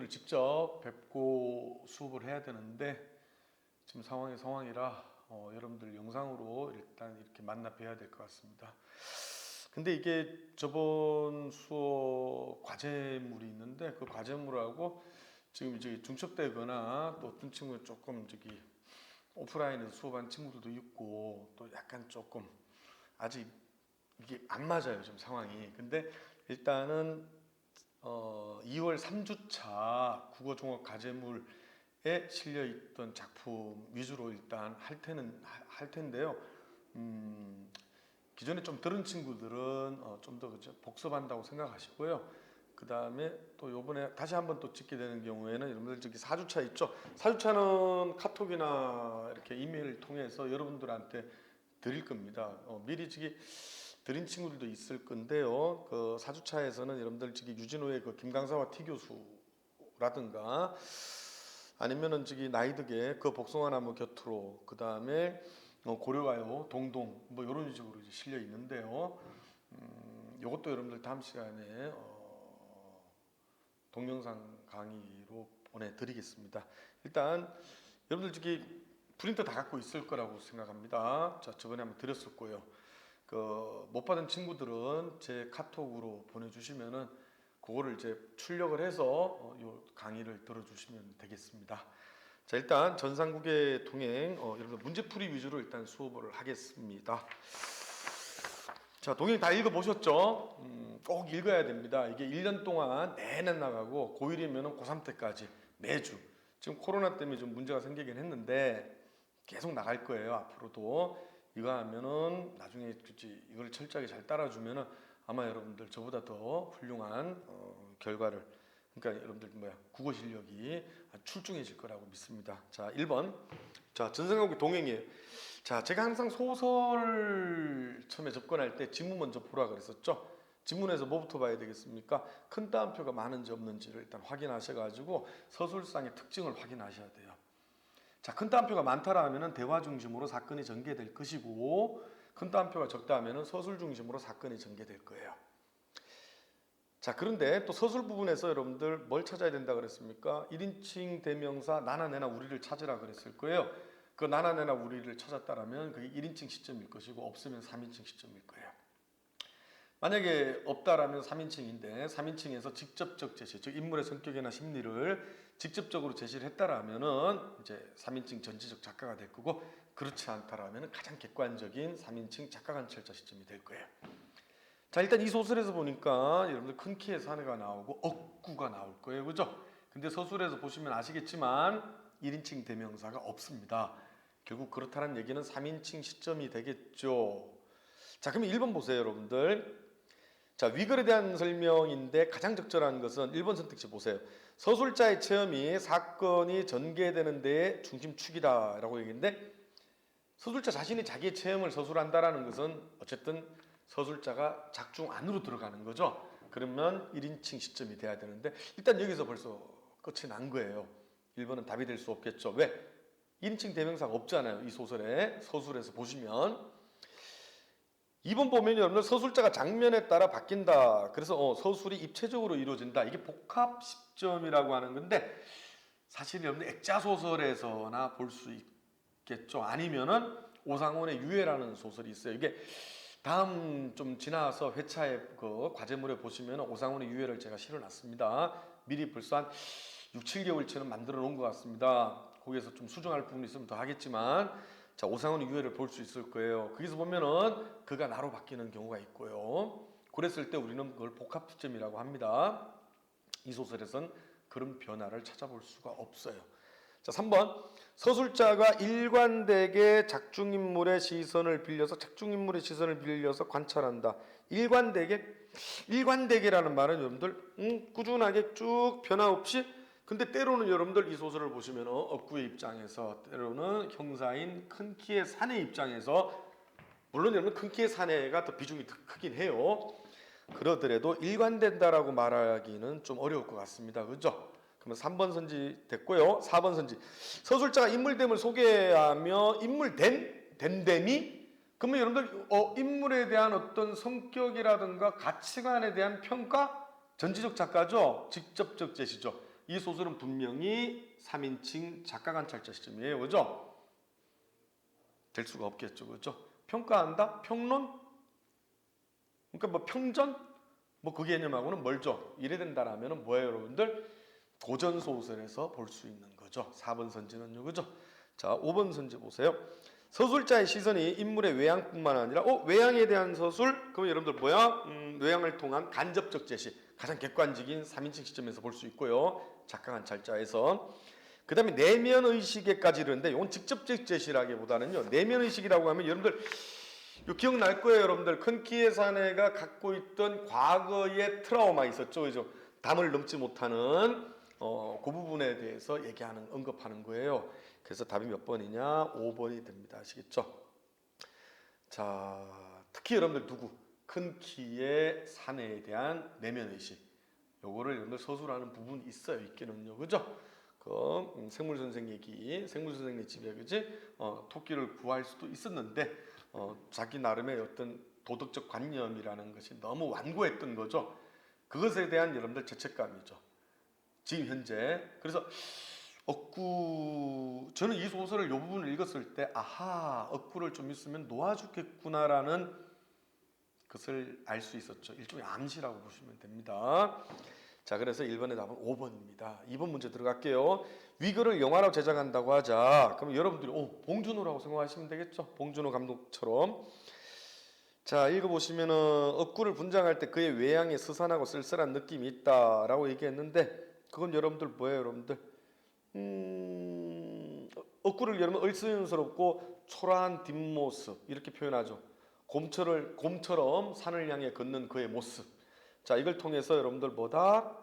선생님을 직접 뵙고 수업을 해야 되는데 지금 상황이라 여러분들 영상으로 일단 이렇게 만나 뵈야 될 것 같습니다. 근데 이게 저번 수업 과제물이 있는데 그 과제물하고 지금 이제 중첩되거나 또 어떤 친구는 조금 오프라인에서 수업한 친구들도 있고 또 약간 조금 아직 이게 안 맞아요, 지금 상황이. 근데 일단은 2월 3주차 국어 종합 과제물에 실려 있던 작품 위주로 일단 할 텐데요. 기존에 좀 들은 친구들은 좀 더 복습한다고 생각하시고요. 그 다음에 또 요번에 다시 한번 또 찍게 되는 경우에는 여러분들 4주차 있죠. 4주차는 카톡이나 이렇게 이메일을 통해서 여러분들한테 드릴 겁니다. 미리 드린 친구들도 있을 건데요. 그 4주차에서는 여러분들 유진호의 그 김강사와 T 교수라든가 아니면은 나이득의 그 복숭아나무 곁으로, 그 다음에 고려가요 동동 뭐 이런 식으로 이제 실려 있는데요. 요것도 여러분들 다음 시간에 동영상 강의로 보내드리겠습니다. 일단 여러분들 프린터 다 갖고 있을 거라고 생각합니다. 자, 저번에 한번 드렸었고요. 못 받은 친구들은 제 카톡으로 보내주시면은 그거를 이제 출력을 해서 요 강의를 들어주시면 되겠습니다. 자, 일단 전산국의 동행 여러분들 문제풀이 위주로 일단 수업을 하겠습니다. 자, 동행 다 읽어보셨죠? 꼭 읽어야 됩니다. 이게 1년 동안 내내 나가고 고1이면 고3 때까지 매주. 지금 코로나 때문에 좀 문제가 생기긴 했는데 계속 나갈 거예요, 앞으로도. 이거 하면은 나중에 이걸 철저하게 잘 따라주면은 아마 여러분들 저보다 더 훌륭한 결과를, 그러니까 여러분들 국어 실력이 출중해질 거라고 믿습니다. 자, 1번. 자, 전산국의 동행이에요. 자, 제가 항상 소설 처음에 접근할 때 지문 먼저 보라 그랬었죠. 지문에서 뭐부터 봐야 되겠습니까? 큰 따옴표가 많은지 없는지를 일단 확인하셔가지고 서술상의 특징을 확인하셔야 돼요. 자, 큰 따옴표가 많다라 하면은 대화 중심으로 사건이 전개될 것이고, 큰 따옴표가 적다 하면은 서술 중심으로 사건이 전개될 거예요. 자, 그런데 또 서술 부분에서 여러분들 뭘 찾아야 된다 그랬습니까? 1인칭 대명사 나나 내나 우리를 찾으라 그랬을 거예요. 그 나나 내나 우리를 찾았다라면 그게 1인칭 시점일 것이고 없으면 3인칭 시점일 거예요. 만약에 없다라면 3인칭인데 3인칭에서 직접적 제시, 즉 인물의 성격이나 심리를 직접적으로 제시를 했다라면은 이제 3인칭 전지적 작가가 될 거고, 그렇지 않다라면은 가장 객관적인 3인칭 작가 관찰자 시점이 될 거예요. 자, 일단 이 소설에서 보니까 여러분들 큰 키의 사내가 나오고 억구가 나올 거예요, 그죠? 근데 서술에서 보시면 아시겠지만 1인칭 대명사가 없습니다. 결국 그렇다는 얘기는 3인칭 시점이 되겠죠. 자, 그러면 1번 보세요, 여러분들. 자, 위글에 대한 설명인데 가장 적절한 것은 1번 선택지 보세요. 서술자의 체험이 사건이 전개되는 데의 중심축이다 라고 얘기했는데, 서술자 자신이 자기의 체험을 서술한다라는 것은 어쨌든 서술자가 작중 안으로 들어가는 거죠. 그러면 1인칭 시점이 돼야 되는데 일단 여기서 벌써 끝이 난 거예요. 1번은 답이 될 수 없겠죠. 왜? 1인칭 대명사가 없잖아요, 이 소설에. 서술에서 보시면 2번 보면 여러분들 서술자가 장면에 따라 바뀐다. 그래서 서술이 입체적으로 이루어진다. 이게 복합 시점이라고 하는 건데 사실 여러분들 액자소설에서나 볼 수 있겠죠. 아니면은 오상원의 유해라는 소설이 있어요. 이게 다음 좀 지나서 회차에 그 과제물에 보시면 오상원의 유해를 제가 실어놨습니다. 미리 벌써 한 6, 7개월치는 만들어 놓은 것 같습니다. 거기에서 좀 수정할 부분이 있으면 더 하겠지만, 자, 오상원의 유해를 볼 수 있을 거예요. 거기서 보면은 그가 나로 바뀌는 경우가 있고요. 그랬을 때 우리는 그걸 복합 시점이라고 합니다. 이 소설에선 그런 변화를 찾아볼 수가 없어요. 자, 3번. 서술자가 일관되게 작중인물의 시선을 빌려서 관찰한다. 일관되게라는 말은 여러분들 꾸준하게 쭉 변화 없이, 근데 때로는 여러분들 이 소설을 보시면 억구의 입장에서, 때로는 형사인 큰 키의 사내 입장에서, 물론 여러분 큰 키의 사내가 더 비중이 더 크긴 해요. 그러더라도 일관된다라고 말하기는 좀 어려울 것 같습니다. 그죠? 그러면 3번 선지 됐고요. 4번 선지. 서술자가 인물됨을 소개하며 된됨이, 그러면 여러분들 인물에 대한 어떤 성격이라든가 가치관에 대한 평가, 전지적 작가죠. 직접적 제시죠. 이 소설은 분명히 3인칭 작가관찰자 시점이에요. 그죠? 될 수가 없겠죠. 그죠? 평가한다? 평론? 그러니까 뭐 평전? 뭐 그 개념하고는 멀죠. 이래 된다라면 뭐예요, 여러분들? 고전 소설에서 볼 수 있는 거죠. 4번 선지는요. 그죠? 자, 5번 선지 보세요. 서술자의 시선이 인물의 외양뿐만 아니라 외양에 대한 서술? 그럼 여러분들 뭐야? 외양을 통한 간접적 제시. 가장 객관적인 3인칭 시점에서 볼 수 있고요. 작가관찰자에서. 그 다음에 내면의식에까지 이르는데 이건 직접적 제시라기보다는요. 내면의식이라고 하면 여러분들 기억날 거예요. 여러분들 큰 키의 사내가 갖고 있던 과거의 트라우마 있었죠. 그죠? 담을 넘지 못하는 그 부분에 대해서 얘기하는 언급하는 거예요. 그래서 답이 몇 번이냐? 5번이 됩니다. 아시겠죠? 자, 특히 여러분들 누구? 큰 키의 사내에 대한 내면의식. 요거를 여러분들 서술하는 부분이 있어요. 있기는요. 그죠? 생물 선생 얘기, 생물 선생님 집에 그지? 토끼를 구할 수도 있었는데 자기 나름의 어떤 도덕적 관념이라는 것이 너무 완고했던 거죠. 그것에 대한 여러분들 죄책감이죠. 지금 현재. 그래서 저는 이 소설을 이 부분을 읽었을 때 아하, 억구를 좀 있으면 놓아주겠구나라는 것을 알 수 있었죠. 일종의 암시라고 보시면 됩니다. 자, 그래서 1번의 답은 5번입니다. 2번 문제 들어갈게요. 위거를 영화로 제작한다고 하자. 그럼 여러분들이 봉준호라고 생각하시면 되겠죠. 봉준호 감독처럼. 자, 읽어보시면은 억구를 분장할 때 그의 외양에 스산하고 쓸쓸한 느낌이 있다라고 얘기했는데 그건 여러분들 뭐예요, 여러분들? 억구를 여러분 얼스연스럽고 초라한 뒷모습 이렇게 표현하죠. 곰처럼 산을 향해 걷는 그의 모습. 자, 이걸 통해서 여러분들 뭐다?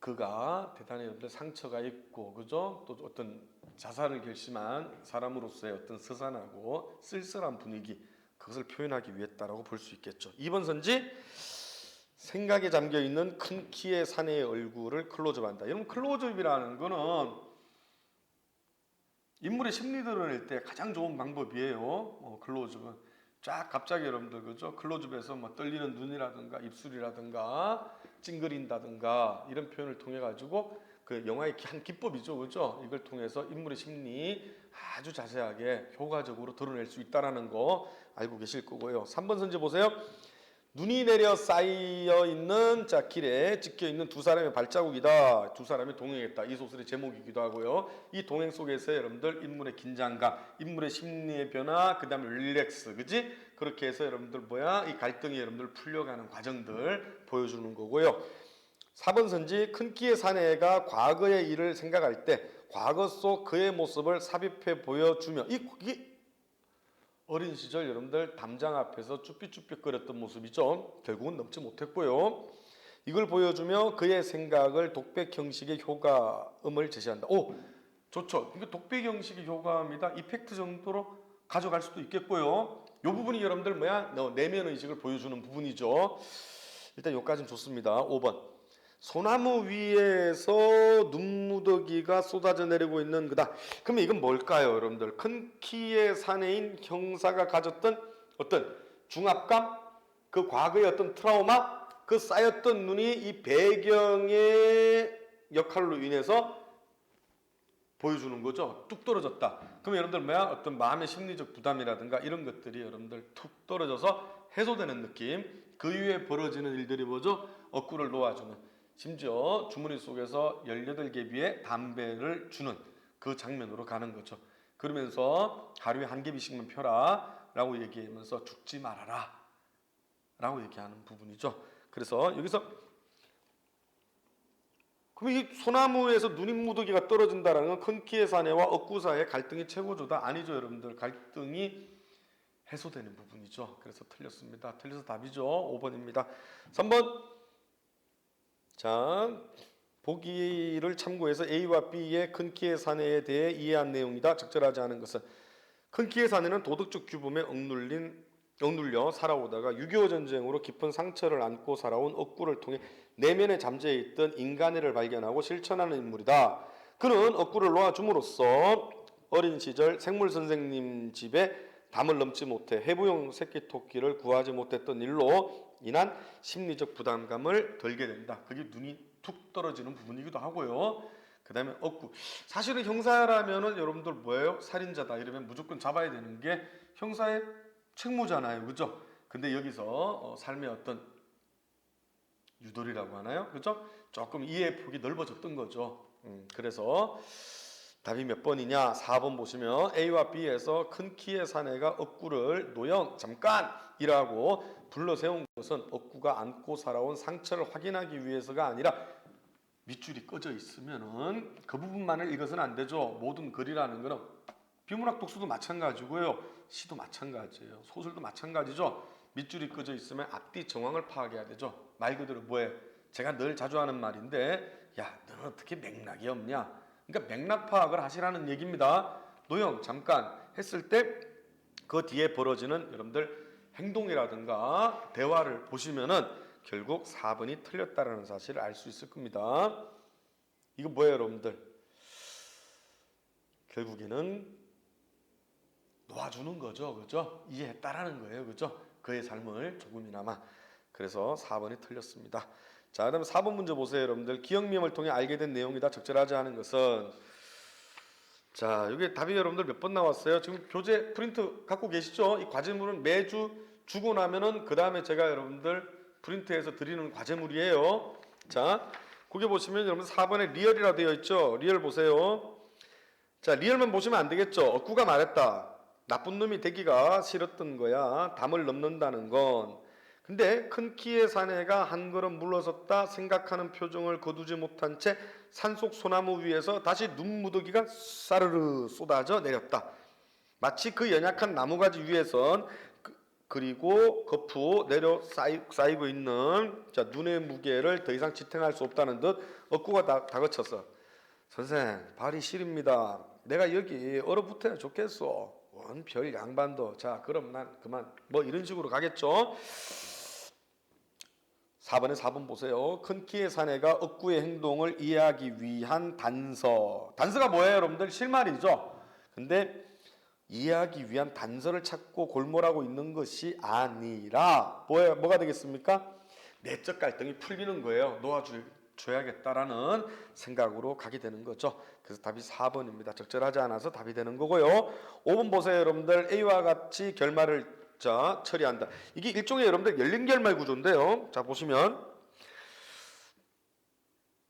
그가 대단히 여러분들 상처가 있고, 그죠? 또 어떤 자살을 결심한 사람으로서의 어떤 스산하고 쓸쓸한 분위기, 그것을 표현하기 위했다라고 볼 수 있겠죠. 2번 선지, 생각에 잠겨 있는 큰 키의 사내의 얼굴을 클로즈업한다. 여러분, 클로즈업이라는 거는 인물의 심리 드러낼 때 가장 좋은 방법이에요. 클로즈업은 쫙 갑자기 여러분들 그죠? 클로즈업에서 뭐 떨리는 눈이라든가 입술이라든가 찡그린다든가 이런 표현을 통해 가지고 그 영화의 한 기법이죠, 그죠? 이걸 통해서 인물의 심리 아주 자세하게 효과적으로 드러낼 수 있다라는 거 알고 계실 거고요. 3번 선지 보세요. 눈이 내려 쌓여 있는 길에 찍혀 있는 두 사람의 발자국이다. 두 사람이 동행했다. 이 소설의 제목이기도 하고요. 이 동행 속에서 여러분들 인물의 긴장감, 인물의 심리의 변화, 그다음에 릴렉스, 그지? 그렇게 해서 여러분들 이 갈등이 여러분들 풀려가는 과정들 보여주는 거고요. 4번 선지, 큰 키의 사내가 과거의 일을 생각할 때 과거 속 그의 모습을 삽입해 보여주며 이 어린 시절 여러분들 담장 앞에서 쭈삣쭈삣거렸던 모습이죠. 결국은 넘지 못했고요. 이걸 보여주며 그의 생각을 독백 형식의 효과음을 제시한다. 좋죠. 이거 독백 형식의 효과음이다. 이펙트 정도로 가져갈 수도 있겠고요. 이 부분이 여러분들 내면 의식을 보여주는 부분이죠. 일단 여기까지는 좋습니다. 5번. 소나무 위에서 눈무더기가 쏟아져 내리고 있는 그다. 그러면 이건 뭘까요, 여러분들? 큰 키의 사내인 형사가 가졌던 어떤 중압감, 그 과거의 어떤 트라우마, 그 쌓였던 눈이 이 배경의 역할로 인해서 보여주는 거죠. 뚝 떨어졌다. 그럼 여러분들 어떤 마음의 심리적 부담이라든가 이런 것들이 여러분들 툭 떨어져서 해소되는 느낌. 그 이후에 벌어지는 일들이 뭐죠? 억구를 놓아주는. 심지어 주머니 속에서 18개비의 담배를 주는 그 장면으로 가는 거죠. 그러면서 하루에 한 개비씩만 펴라 라고 얘기하면서 죽지 말아라 라고 얘기하는 부분이죠. 그래서 여기서 그럼 이 소나무에서 누님무더기가 떨어진다는 건 큰 키의 사내와 억구 사이의 갈등이 최고조다? 아니죠, 여러분들. 갈등이 해소되는 부분이죠. 그래서 틀렸습니다. 틀려서 답이죠. 5번입니다. 3번. 자, 보기를 참고해서 A와 B의 큰 키의 사내에 대해 이해한 내용이다. 적절하지 않은 것은 큰 키의 사내는 도덕적 규범에 억눌려 살아오다가 6.25 전쟁으로 깊은 상처를 안고 살아온 억구를 통해 내면에 잠재해 있던 인간애를 발견하고 실천하는 인물이다. 그는 억구를 놓아줌으로써 어린 시절 생물 선생님 집에 담을 넘지 못해 해부용 새끼 토끼를 구하지 못했던 일로 인한 심리적 부담감을 덜게 된다. 그게 눈이 툭 떨어지는 부분이기도 하고요. 그 다음에 억구. 사실은 형사라면은 여러분들 뭐예요? 살인자다 이러면 무조건 잡아야 되는 게 형사의 책무잖아요. 그죠? 근데 여기서 삶의 어떤 유도리라고 하나요? 그죠? 조금 이해 폭이 넓어졌던 거죠. 그래서 답이 몇 번이냐? 4번 보시면 A와 B에서 큰 키의 사내가 억구를 노영 잠깐이라고 불러 세운 것은 억구가 안고 살아온 상처를 확인하기 위해서가 아니라 밑줄이 꺼져 있으면은 그 부분만을 읽어서는 안 되죠. 모든 글이라는 거는 비문학 독서도 마찬가지고요. 시도 마찬가지예요. 소설도 마찬가지죠. 밑줄이 꺼져 있으면 앞뒤 정황을 파악해야 되죠. 말 그대로 뭐예요? 제가 늘 자주 하는 말인데 야 너는 어떻게 맥락이 없냐? 그러니까 맥락 파악을 하시라는 얘기입니다. 노영 잠깐 했을 때 그 뒤에 벌어지는 여러분들 행동이라든가 대화를 보시면은 결국 4번이 틀렸다라는 사실을 알 수 있을 겁니다. 이거 뭐예요, 여러분들? 결국에는 놓아주는 거죠, 그죠? 이해했다라는 거예요, 그죠? 그의 삶을 조금이나마. 그래서 4번이 틀렸습니다. 자, 그다음에 4번 문제 보세요, 여러분들. 기억미음을 통해 알게 된 내용이다. 적절하지 않은 것은 자, 이게 답이 여러분들 몇 번 나왔어요? 지금 교재 프린트 갖고 계시죠? 이 과제물은 매주 주고 나면은 그 다음에 제가 여러분들 프린트해서 드리는 과제물이에요. 자, 거기 보시면 여러분 4번에 리얼이라 되어 있죠? 리얼 보세요. 자, 리얼만 보시면 안 되겠죠? 억구가 말했다. 나쁜 놈이 되기가 싫었던 거야. 담을 넘는다는 건. 근데 큰 키의 사내가 한 걸음 물러섰다 생각하는 표정을 거두지 못한 채 산속 소나무 위에서 다시 눈무더기가 사르르 쏟아져 내렸다. 마치 그 연약한 나무가지 위에선 그리고 거푸 내려 쌓이고 있는 자, 눈의 무게를 더 이상 지탱할 수 없다는 듯 억구가 다그쳤어. 선생 발이 시립니다. 내가 여기 얼어붙어야 좋겠어. 원 별 양반도. 자 그럼 난 그만 뭐 이런 식으로 가겠죠. 4번에 4번 보세요. 큰 키의 사내가 억구의 행동을 이해하기 위한 단서. 단서가 뭐예요, 여러분들? 실말이죠. 근데 이해하기 위한 단서를 찾고 골몰하고 있는 것이 아니라 뭐가 되겠습니까? 내적 갈등이 풀리는 거예요. 놓아줘야겠다라는 생각으로 가게 되는 거죠. 그래서 답이 4번입니다. 적절하지 않아서 답이 되는 거고요. 5번 보세요, 여러분들. A와 같이 결말을 자 처리한다. 이게 일종의 여러분들 열린 결말 구조인데요. 자 보시면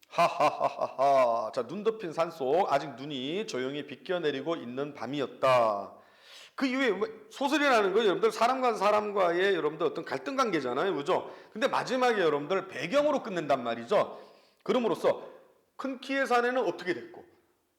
하하하하하. 자, 눈 덮인 산속 아직 눈이 조용히 비껴내리고 있는 밤이었다. 그 이후에 소설이라는 거 여러분들 사람과 사람과의 여러분들 어떤 갈등 관계잖아요, 그죠? 근데 마지막에 여러분들 배경으로 끝낸단 말이죠. 그럼으로써 큰 키의 사내는 어떻게 됐고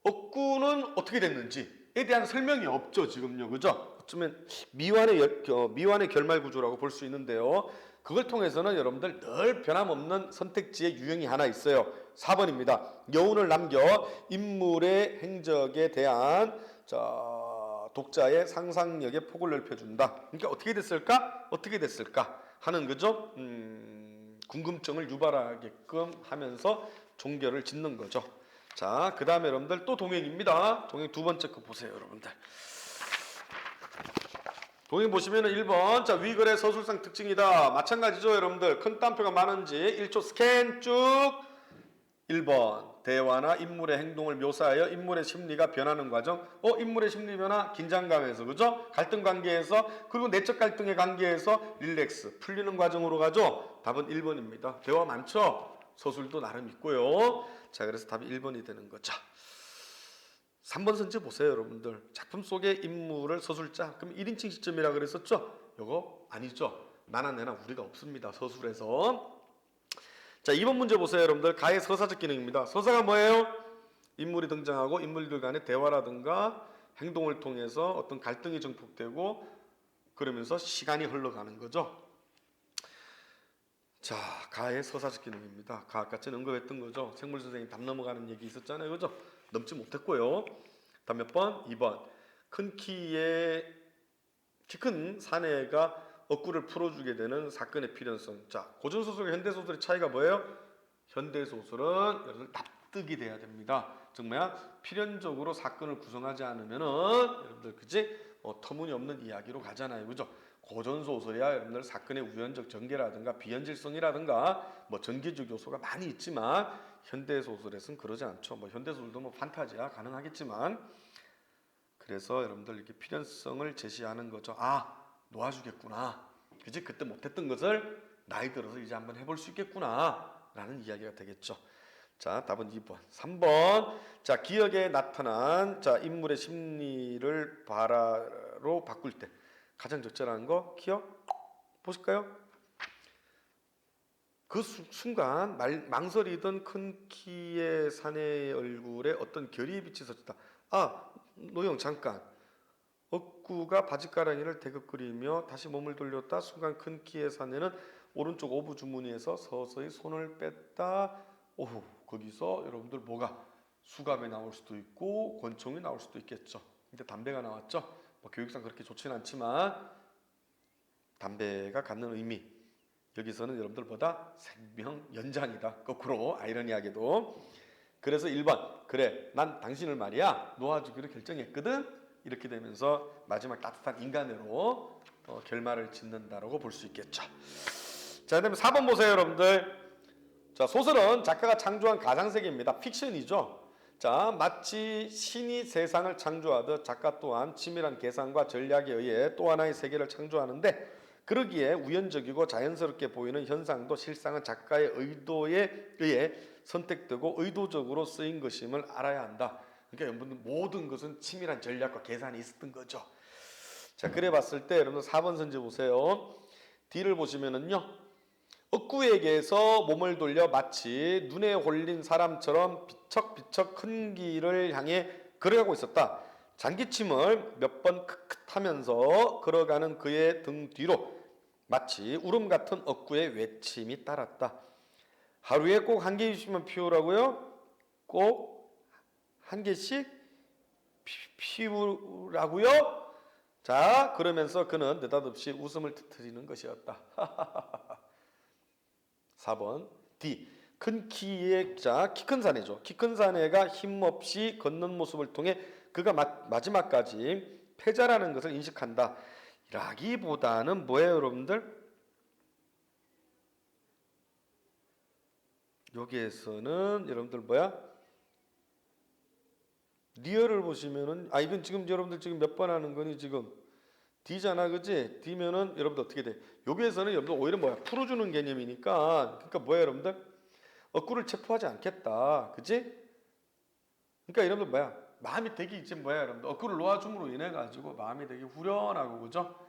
억구는 어떻게 됐는지에 대한 설명이 없죠, 지금요, 그죠? 어쩌면 미완의 결말 구조라고 볼 수 있는데요. 그걸 통해서는 여러분들 늘 변함없는 선택지의 유형이 하나 있어요. 4번입니다. 여운을 남겨 인물의 행적에 대한 독자의 상상력의 폭을 넓혀준다. 그러니까 어떻게 됐을까? 어떻게 됐을까? 하는 거죠. 궁금증을 유발하게끔 하면서 종결을 짓는 거죠. 자, 그 다음에 여러분들 또 동행입니다. 동행 두 번째 거 보세요, 여러분들. 동행 보시면은 1번 자 위글의 서술상 특징이다. 마찬가지죠, 여러분들. 큰 따옴표가 많은지 1초 스캔 쭉. 1번 대화나 인물의 행동을 묘사하여 인물의 심리가 변하는 과정. 인물의 심리 변화 긴장감에서 그죠? 갈등 관계에서 그리고 내적 갈등의 관계에서 릴렉스 풀리는 과정으로 가죠. 답은 1번입니다. 대화 많죠? 서술도 나름 있고요. 자, 그래서 답이 1번이 되는 거죠. 3번 선지 보세요, 여러분들. 작품 속의 인물을 서술자. 그럼 1인칭 시점이라 그랬었죠? 요거 아니죠. 나나 내나 우리가 없습니다, 서술에서. 자, 2번 문제 보세요, 여러분들. 가의 서사적 기능입니다. 서사가 뭐예요? 인물이 등장하고 인물들 간의 대화라든가 행동을 통해서 어떤 갈등이 증폭되고 그러면서 시간이 흘러가는 거죠. 자, 가의 서사적 기능입니다. 가 아까 전에 언급했던 거죠. 생물 선생님 답 넘어가는 얘기 있었잖아요, 그죠? 넘지 못했고요. 다음 몇 번? 2번. 키 큰 사내가 억구를 풀어주게 되는 사건의 필연성. 자, 고전소설과 현대소설의 차이가 뭐예요? 현대소설은 여러분 납득이 돼야 됩니다. 즉 뭐야? 필연적으로 사건을 구성하지 않으면은 여러분들 그지? 터무니없는 이야기로 가잖아요, 그죠? 고전 소설이야 여러분들 사건의 우연적 전개라든가 비현실성이라든가 뭐 전개적 요소가 많이 있지만 현대 소설에서는 그러지 않죠. 뭐 현대 소설도 뭐 판타지야 가능하겠지만 그래서 여러분들 이렇게 필연성을 제시하는 거죠. 아 놓아주겠구나. 그지 그때 못했던 것을 나이 들어서 이제 한번 해볼 수 있겠구나라는 이야기가 되겠죠. 자 답은 2번. 3번. 자 기억에 나타난 자 인물의 심리를 바라로 바꿀 때 가장 적절한 거 기억 보실까요? 그 순간 망설이던 큰 키의 사내의 얼굴에 어떤 결의의 빛이 서쳤다. 아 노영 잠깐. 억구가 바짓가랑이를 대긋거리며 다시 몸을 돌렸다. 순간 큰 키의 사내는 오른쪽 오부 주머니에서 서서히 손을 뺐다. 오후 거기서 여러분들 뭐가 수갑이 나올 수도 있고 권총이 나올 수도 있겠죠. 근데 담배가 나왔죠. 뭐 교육상 그렇게 좋지는 않지만 담배가 갖는 의미 여기서는 여러분들보다 생명 연장이다. 거꾸로 아이러니하게도. 그래서 1번 그래 난 당신을 말이야 놓아주기로 결정했거든. 이렇게 되면서 마지막 따뜻한 인간으로 결말을 짓는다라고 볼 수 있겠죠. 자, 그다음에 4번 보세요, 여러분들. 자, 소설은 작가가 창조한 가상세계입니다. 픽션이죠. 자, 마치 신이 세상을 창조하듯 작가 또한 치밀한 계산과 전략에 의해 또 하나의 세계를 창조하는데 그러기에 우연적이고 자연스럽게 보이는 현상도 실상은 작가의 의도에 의해 선택되고 의도적으로 쓰인 것임을 알아야 한다. 그러니까 여러분들 모든 것은 치밀한 전략과 계산이 있었던 거죠. 자, 그래 봤을 때 여러분들 4번 선지 보세요. D를 보시면은요. 억구에게서 몸을 돌려 마치 눈에 홀린 사람처럼 비척비척 큰 길을 향해 걸어가고 있었다. 잔기침을 몇 번 크크하면서 걸어가는 그의 등 뒤로 마치 울음 같은 억구의 외침이 따랐다. 하루에 꼭 한 개씩만 피우라고요? 꼭 한 개씩 피우라고요? 자, 그러면서 그는 느닷없이 웃음을 터뜨리는 것이었다. 4번 D. 큰 키의 자, 키 큰 사내죠. 키 큰 사내가 힘없이 걷는 모습을 통해 그가 마지막까지 패자라는 것을 인식한다. 라기보다는 뭐예요, 여러분들? 여기에서는 여러분들 뭐야? 리얼을 보시면은 이건 지금 여러분들 지금 몇 번 하는 거니 지금 D잖아, 그지? D면은 여러분들 어떻게 돼? 여기에서는 여러분들 오히려 뭐야? 풀어주는 개념이니까 그러니까 뭐야, 여러분들? 억구를 체포하지 않겠다, 그지? 그러니까 여러분들 뭐야? 마음이 되게 이제 뭐야, 여러분들? 억구를 놓아줌으로 인해 가지고 마음이 되게 후련하고 그죠?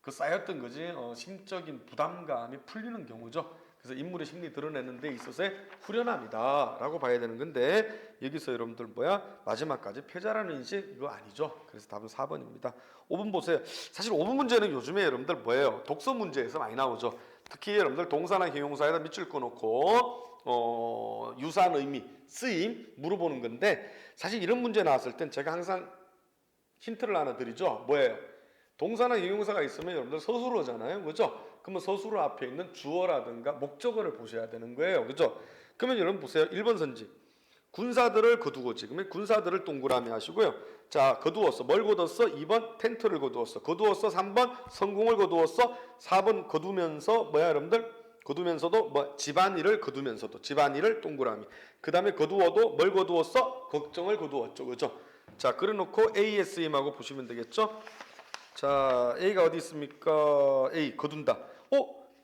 그 쌓였던 거지 심적인 부담감이 풀리는 경우죠. 그래서 인물의 심리 드러내는 데 있어서의 후련함이다라고 봐야 되는 건데 여기서 여러분들 뭐야? 마지막까지 패자라는 인식 이거 아니죠. 그래서 답은 4번입니다. 5번 보세요. 사실 5번 문제는 요즘에 여러분들 뭐예요? 독서 문제에서 많이 나오죠. 특히 여러분들 동사나 형용사에다 밑줄 꺼놓고 유사한 의미, 쓰임 물어보는 건데 사실 이런 문제 나왔을 땐 제가 항상 힌트를 하나 드리죠. 뭐예요? 동사나 형용사가 있으면 여러분들 서술어잖아요. 그죠? 그러면 서술어 앞에 있는 주어라든가 목적어를 보셔야 되는 거예요. 그죠? 그러면 여러분 보세요. 1번 선지. 군사들을 거두고지. 그러면 군사들을 동그라미 하시고요. 자, 거두었어. 뭘 거두었어? 2번 텐트를 거두었어. 거두었어. 3번 성공을 거두었어. 4번 거두면서 뭐야, 여러분들? 거두면서도 뭐 집안일을 거두면서도 집안일을 동그라미. 그다음에 거두어도 뭘 거두었어? 걱정을 거두었죠. 그죠? 자, 그래 놓고 ASM하고 보시면 되겠죠? 자, A가 어디 있습니까? A, 거둔다.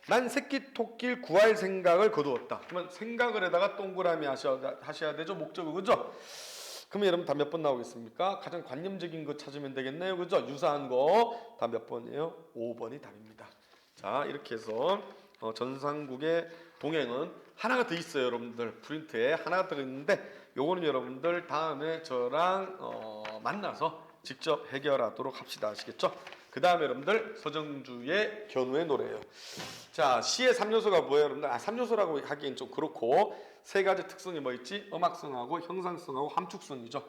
난 새끼 토끼를 구할 생각을 거두었다. 그러면 생각을 해다가 동그라미 하셔야 되죠. 목적어, 그죠? 그러면 여러분 다 몇 번 나오겠습니까? 가장 관념적인 거 찾으면 되겠네요. 그죠? 유사한 거 다 몇 번이에요? 5번이 답입니다. 자, 이렇게 해서 전상국의 동행은 하나가 더 있어요. 여러분들 프린트에 하나가 더 있는데 요거는 여러분들 다음에 저랑 만나서 직접 해결하도록 합시다. 아시겠죠? 그 다음에 여러분들 서정주의 견우의 노래예요. 자, 시의 3요소가 뭐예요, 여러분들? 3요소라고 하기엔 좀 그렇고 세 가지 특성이 뭐 있지? 음악성하고 형상성하고 함축성이죠.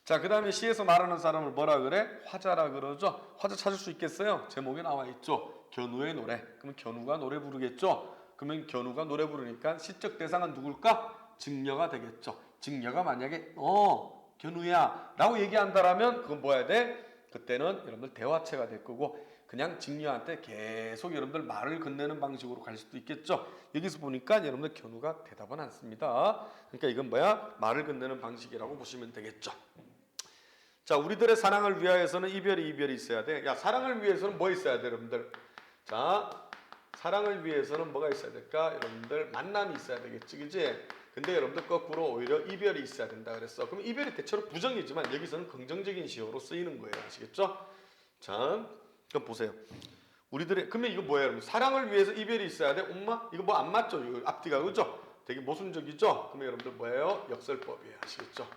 자, 그 다음에 시에서 말하는 사람을 뭐라 그래? 화자라 그러죠. 화자 찾을 수 있겠어요? 제목에 나와 있죠. 견우의 노래. 그러면 견우가 노래 부르겠죠. 그러면 견우가 노래 부르니까 시적 대상은 누굴까? 증여가 되겠죠. 증여가 만약에 견우야 라고 얘기한다라면 그건 뭐야 돼? 그때는 여러분들 대화체가 될 거고 그냥 직녀한테 계속 여러분들 말을 건네는 방식으로 갈 수도 있겠죠. 여기서 보니까 여러분들 견우가 대답은 않습니다. 그러니까 이건 뭐야? 말을 건네는 방식이라고 보시면 되겠죠. 자, 우리들의 사랑을 위하여서는 이별이 있어야 돼. 야, 사랑을 위해서는 뭐 있어야 돼, 여러분들? 자, 사랑을 위해서는 뭐가 있어야 될까? 여러분들 만남이 있어야 되겠지, 그지? 근데 여러분들 거꾸로 오히려 이별이 있어야 된다 그랬어. 그럼 이별이 대체로 부정이지만 여기서는 긍정적인 시호로 쓰이는 거예요. 아시겠죠? 자, 그럼 보세요. 우리들의 그러면 이거 뭐예요, 여러분? 사랑을 위해서 이별이 있어야 돼? 엄마? 이거 뭐 안 맞죠? 이거 앞뒤가 그죠? 되게 모순적이죠? 그러면 여러분들 뭐예요? 역설법이에요. 아시겠죠?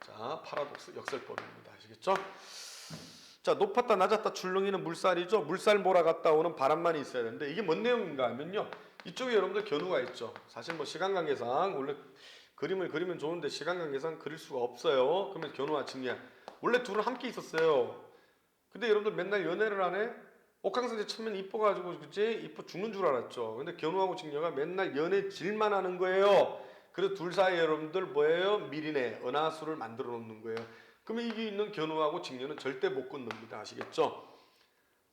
자, 파라독스 역설법입니다. 아시겠죠? 자, 높았다 낮았다 출렁이는 물살이죠. 물살 몰아갔다 오는 바람만이 있어야 되는데 이게 뭔 내용인가 하면요. 이쪽에 여러분들 견우가 있죠. 사실 뭐 시간 관계상 원래 그림을 그리면 좋은데 시간 관계상 그릴 수가 없어요. 그러면 견우와 직녀 원래 둘은 함께 있었어요. 근데 여러분들 맨날 연애를 하네. 옥황상제 처음엔 이뻐가지고 그치? 이뻐 죽는 줄 알았죠. 근데 견우하고 직녀가 맨날 연애 질만 하는 거예요. 그래서 둘 사이에 여러분들 뭐예요? 미리네 은하수를 만들어 놓는 거예요. 그러면 이게 있는 견우하고 직녀는 절대 못 건넙니다. 아시겠죠?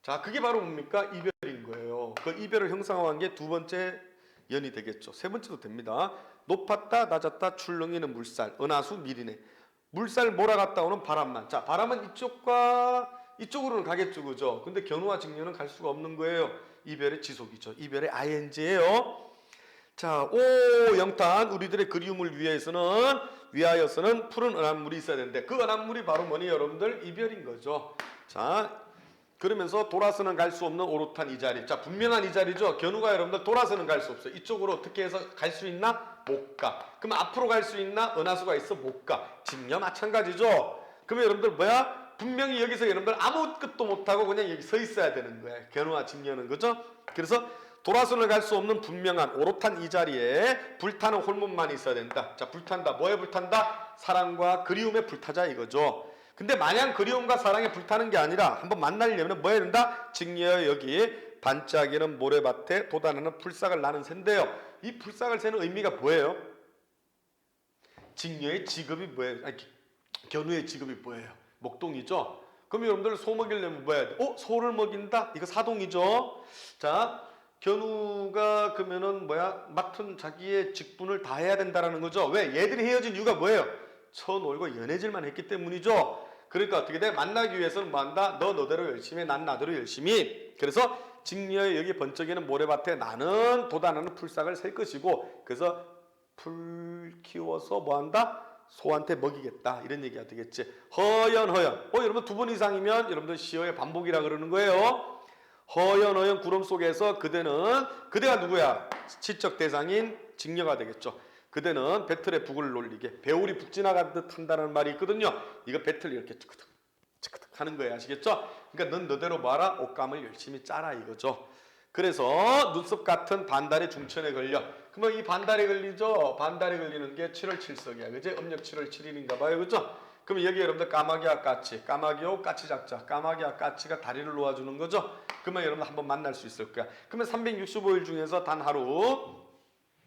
자, 그게 바로 뭡니까? 이별인 거예요. 그 이별을 형상화한 게 두 번째 연이 되겠죠. 세 번째도 됩니다. 높았다 낮았다 출렁이는 물살 은하수 미리네 물살 몰아갔다 오는 바람만. 자, 바람은 이쪽과 이쪽으로는 가겠죠, 그죠? 근데 견우와 직녀는 갈 수가 없는 거예요. 이별의 지속이죠. 이별의 ing예요. 자, 오 영탄 우리들의 그리움을 위하여서는 푸른 은한물이 있어야 되는데 그 은한물이 바로 뭐니 여러분들? 이별인 거죠. 자, 그러면서 돌아서는 갈 수 없는 오롯한 이 자리. 자, 분명한 이 자리죠. 견우가 여러분들 돌아서는 갈 수 없어요. 이쪽으로 어떻게 해서 갈 수 있나? 못 가. 그러면 앞으로 갈 수 있나? 은하수가 있어 못 가. 직녀 마찬가지죠. 그러면 여러분들 뭐야? 분명히 여기서 여러분들 아무것도 못하고 그냥 여기 서 있어야 되는 거예요. 견우와 직녀는 그죠? 그래서 돌아서는 갈 수 없는 분명한 오롯한 이 자리에 불타는 홀몸만 있어야 된다. 자, 불탄다. 뭐에 불탄다? 사랑과 그리움에 불타자 이거죠. 근데 마냥 그리움과 사랑에 불타는 게 아니라 한번 만나려면 뭐 해야 된다? 직녀 여기 반짝이는 모래밭에 돋아나는 풀싹을 나는 샌데요. 이 풀싹을 새는 의미가 뭐예요? 직녀의 직업이 뭐예요? 아니, 견우의 직업이 뭐예요? 목동이죠. 그럼 여러분들 소 먹이려면 뭐 해야 돼? 소를 먹인다? 이거 사동이죠. 자, 견우가 그러면은 뭐야? 맡은 자기의 직분을 다 해야 된다라는 거죠. 왜? 얘들이 헤어진 이유가 뭐예요? 쳐놀고 연애질만 했기 때문이죠. 그러니까 어떻게 돼? 만나기 위해서는 뭐 한다? 너 너대로 열심히 해, 난 나대로 열심히. 그래서 직녀의 여기 번쩍이는 모래밭에 나는 돋아나는 풀싹을 셀 것이고 그래서 풀 키워서 뭐 한다? 소한테 먹이겠다 이런 얘기가 되겠지. 허연 여러분 두 번 이상이면 여러분들 시어의 반복이라 그러는 거예요. 허연 구름 속에서 그대가 누구야? 시적 대상인 직녀가 되겠죠. 그대는 배틀에 북을 놀리게 배울이 북 지나가듯 한다는 말이 있거든요. 이거 배틀 이렇게 찌끄덕 하는 거예요. 아시겠죠? 그러니까 넌 너대로 뭐하라? 옷감을 열심히 짜라 이거죠. 그래서 눈썹 같은 반달의 중천에 걸려. 그러면 이 반달에 걸리죠? 반달에 걸리는 게 7월 7석이야. 그지? 음력 7월 7일인가 봐요. 그죠? 그럼 여기 여러분들 까마귀와 까치, 까마귀와 까치 잡자. 까마귀와 까치가 다리를 놓아주는 거죠? 그러면 여러분 한번 만날 수 있을 거야. 그러면 365일 중에서 단 하루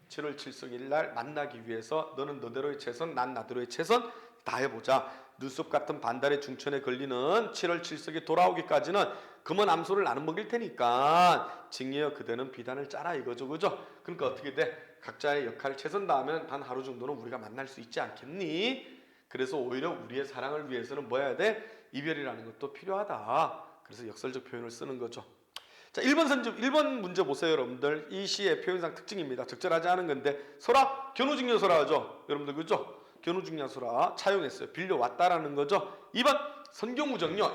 7월 7석일 날 만나기 위해서 너는 너대로의 최선, 난 나대로의 최선 다 해보자. 눈썹 같은 반달의 중천에 걸리는 7월 7석이 돌아오기까지는 금은 암소를 나는 먹일 테니까 직녀여 그대는 비단을 짜라 이거죠. 그죠? 그러니까 어떻게 돼? 각자의 역할을 최선 다하면 단 하루 정도는 우리가 만날 수 있지 않겠니? 그래서 오히려 우리의 사랑을 위해서는 뭐 해야 돼? 이별이라는 것도 필요하다. 그래서 역설적 표현을 쓰는 거죠. 자, 1번 문제 보세요, 여러분들. 이 시의 표현상 특징입니다. 적절하지 않은 건데 소라, 견우직녀소라 하죠. 여러분들 그죠? 견우직녀소라 차용했어요. 빌려왔다라는 거죠. 2번 선경우정요.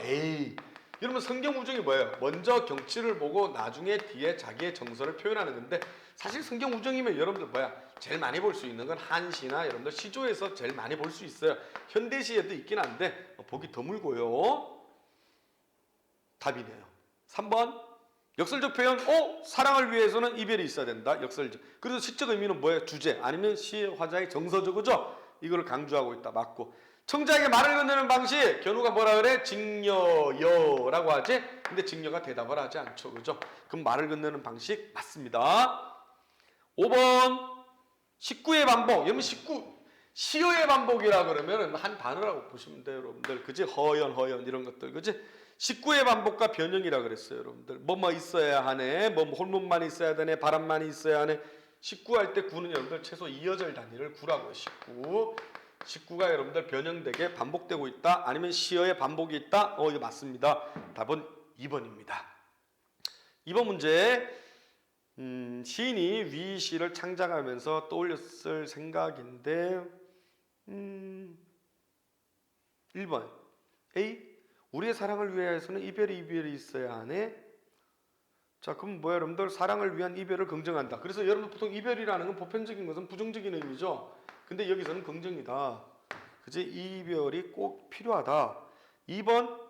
여러분 선경우정이 뭐예요? 먼저 경치를 보고 나중에 뒤에 자기의 정서를 표현하는 건데 사실 선경우정이면 여러분들 뭐야? 제일 많이 볼 수 있는 건 한시나 여러분들 시조에서 제일 많이 볼 수 있어요. 현대시에도 있긴 한데 보기 드물고요. 답이네요. 3번 역설적 표현, 사랑을 위해서는 이별이 있어야 된다. 역설적. 그래서 시적 의미는 뭐예요? 주제 아니면 시의 화자의 정서죠. 그죠? 이거를 강조하고 있다. 맞고. 청자에게 말을 건네는 방식. 견우가 뭐라 그래? 직녀여라고 하지? 근데 직녀가 대답을 하지 않죠. 그죠? 그럼 말을 건네는 방식 맞습니다. 5번 식구의 반복. 여러분 시어의 반복이라 그러면 한 단어라고 보시면 돼요, 여러분들. 그지? 허연 이런 것들, 그지? 식구의 반복과 변형이라 그랬어요, 여러분들. 뭐뭐 있어야 하네, 뭐 홀문만 있어야 되네, 바람만 있어야 하네. 식구할 때 구는 여러분들 최소 2어절 단위를 구라고요. 식구가 여러분들 변형되게 반복되고 있다, 아니면 시어의 반복이 있다. 이거 맞습니다. 답은 2번입니다. 2번 문제. 시인이 위 시를 창작하면서 떠올렸을 생각인데 1번 A. 우리의 사랑을 위해서는 이별이 있어야 하네. 자, 그럼 뭐야 여러분들? 사랑을 위한 이별을 긍정한다. 그래서 여러분 보통 이별이라는 건 보편적인 것은 부정적인 의미죠. 근데 여기서는 긍정이다. 그지? 이별이 꼭 필요하다. 2번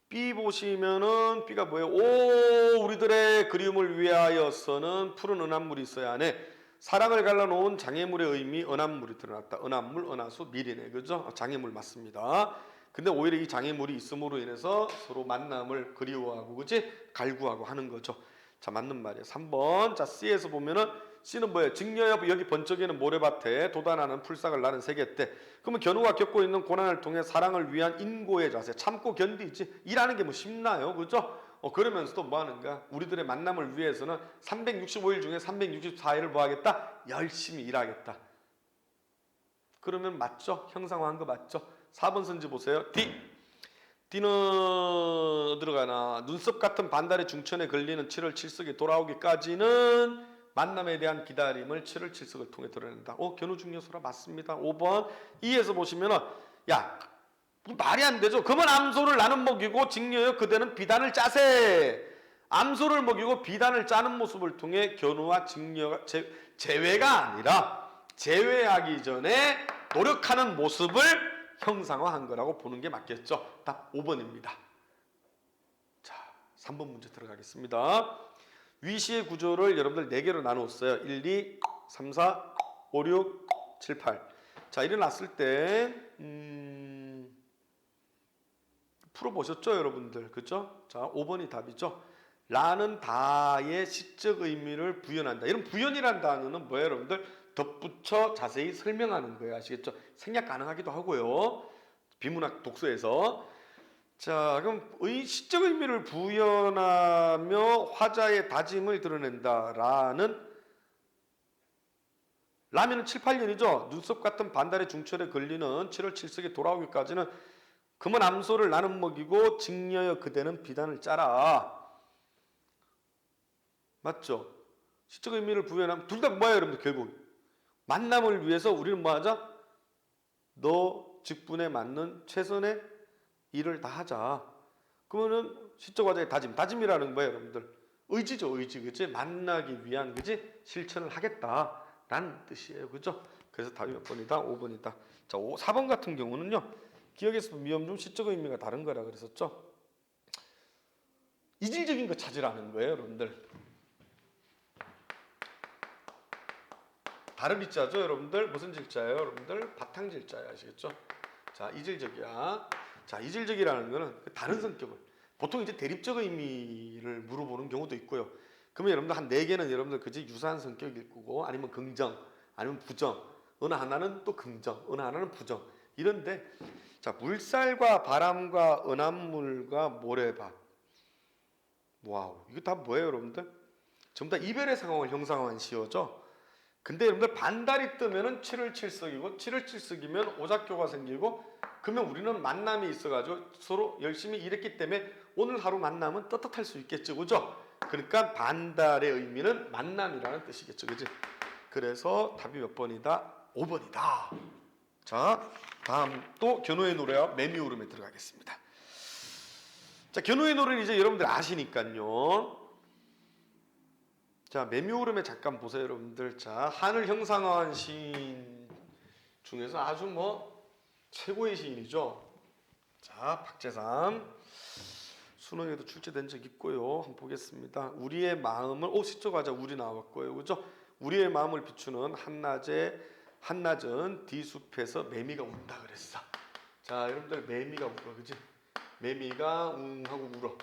B 보시면은 B가 뭐예요? 오, 우리들의 그리움을 위하여서는 푸른 은합물이 있어야 하네. 사랑을 갈라놓은 장애물의 의미, 은합물이 드러났다. 은합물, 은하수, 밀이네. 그죠? 장애물 맞습니다. 근데 오히려 이 장애물이 있음으로 인해서 서로 만남을 그리워하고, 그지? 갈구하고 하는 거죠. 자, 맞는 말이에요. 3번. 자, C에서 보면은 C는 뭐예요? 직녀여 여기 번쩍이는 모래밭에 돋아나는 풀싹을 나는 세계 때. 그러면 견우가 겪고 있는 고난을 통해 사랑을 위한 인고의 자세, 참고 견디지. 일하는 게 뭐 쉽나요? 그죠? 그러면서도 뭐 하는가? 우리들의 만남을 위해서는 365일 중에 364일을 뭐 하겠다? 열심히 일하겠다. 그러면 맞죠? 형상화한 거 맞죠? 4번 선지 보세요. D는 어디로 가나? 눈썹 같은 반달의 중천에 걸리는 7월 7석이 돌아오기까지는 만남에 대한 기다림을 7월 7석을 통해 드러낸다. 견우중요소라 맞습니다. 5번. E에서 보시면은 야, 말이 안 되죠. 그만 암소를 나는 먹이고 직녀여 그대는 비단을 짜세. 암소를 먹이고 비단을 짜는 모습을 통해 견우와 직녀가 제외가 아니라 제외하기 전에 노력하는 모습을 형상화한 거라고 보는 게 맞겠죠. 답 5번입니다. 자, 3번 문제 들어가겠습니다. 위시의 구조를 여러분들 4개로 나누었어요. 1, 2, 3, 4, 5, 6, 7, 8. 자, 일어났을 때 풀어보셨죠, 여러분들? 그죠? 자, 5번이 답이죠. 라는 다의 시적 의미를 부연한다. 이런 부연이라는 단어는 뭐예요, 여러분들? 덧붙여 자세히 설명하는 거예요. 아시겠죠? 생략 가능하기도 하고요. 비문학 독서에서. 자, 그럼 시적 의미를 부연하며 화자의 다짐을 드러낸다. 라면은 7, 8년이죠. 눈썹 같은 반달의 중철에 걸리는 7월 7석에 돌아오기까지는 그만 암소를 나는 먹이고 직녀여 그대는 비단을 짜라. 맞죠? 시적 의미를 부여하면 둘 다 뭐예요, 여러분들? 결국 만남을 위해서 우리는 뭐 하자? 너 직분에 맞는 최선의 일을 다 하자. 그러면은 시적 화자의 다짐이라는 거예요, 여러분들. 의지죠, 의지. 그치? 만나기 위한, 그치? 실천을 하겠다라는 뜻이에요. 그죠? 그래서 답이 몇 번이다? 5번이다. 자, 4번 같은 경우는요. 기억에서 미엄 중 시적 의미가 다른 거라 그랬었죠. 이질적인 거 찾으라는 거예요, 여러분들. 다른 이자죠, 여러분들. 무슨 질자예요, 여러분들? 바탕질자예요, 아시겠죠? 자, 이질적이야. 자, 이질적이라는 거는 다른 성격을, 보통 이제 대립적 의미를 물어보는 경우도 있고요. 그러면 여러분들 한 4개는 여러분들 그지 유사한 성격일 거고, 아니면 긍정, 아니면 부정. 어느 하나는 또 긍정, 어느 하나는 부정. 이런데 자, 물살과 바람과 은합물과 모래밭. 와우, 이거 다 뭐예요, 여러분들? 전부 다 이별의 상황을 형상화한 시어죠. 근데 여러분들 반달이 뜨면은 7월 7석이고 7월 7석이면 오작교가 생기고, 그러면 우리는 만남이 있어가지고 서로 열심히 일했기 때문에 오늘 하루 만남은 떳떳할 수 있겠죠, 그죠? 그러니까 반달의 의미는 만남이라는 뜻이겠죠, 그지? 그래서 답이 몇 번이다? 5번이다. 자, 다음 또 견우의 노래와 매미오름에 들어가겠습니다. 자, 견우의 노래는 이제 여러분들 아시니까요. 자, 매미오름에 잠깐 보세요, 여러분들. 자, 한을 형상화한 시인 중에서 아주 뭐 최고의 시인이죠. 자, 박재삼. 수능에도 출제된 적 있고요. 한번 보겠습니다. 우리의 마음을 시적 화자 우리 나왔고요, 그죠? 우리의 마음을 비추는 한낮은 뒤숲에서 매미가 운다 그랬어. 자, 여러분들 매미가 울어, 그지? 매미가 하고 울어.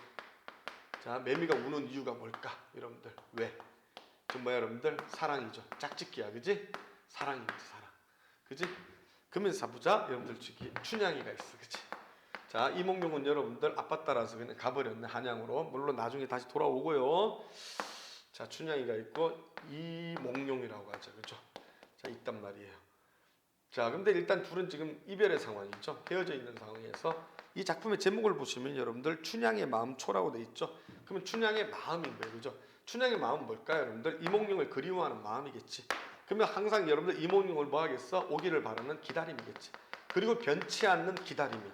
자, 매미가 우는 이유가 뭘까, 여러분들? 왜? 정말 여러분들 사랑이죠. 짝짓기야, 그지? 사랑입니다, 사랑. 그지? 그러면 사보자. 여러분들 저기 춘향이가 있어, 그치? 자, 이몽룡은 여러분들 아빠 따라서 그냥 가버렸네, 한양으로. 물론 나중에 다시 돌아오고요. 자, 춘향이가 있고 이몽룡이라고 하죠, 그죠? 자, 있단 말이에요. 자, 근데 일단 둘은 지금 이별의 상황이죠. 헤어져 있는 상황에서 이 작품의 제목을 보시면 여러분들 춘향의 마음초라고 돼 있죠. 그러면 춘향의 마음인 거예요, 그죠? 춘향의 마음은 뭘까요, 여러분들? 이몽룡을 그리워하는 마음이겠지. 그러면 항상 여러분들 이몽룡을 뭐 하겠어? 오기를 바라는 기다림이겠지. 그리고 변치 않는 기다림이야.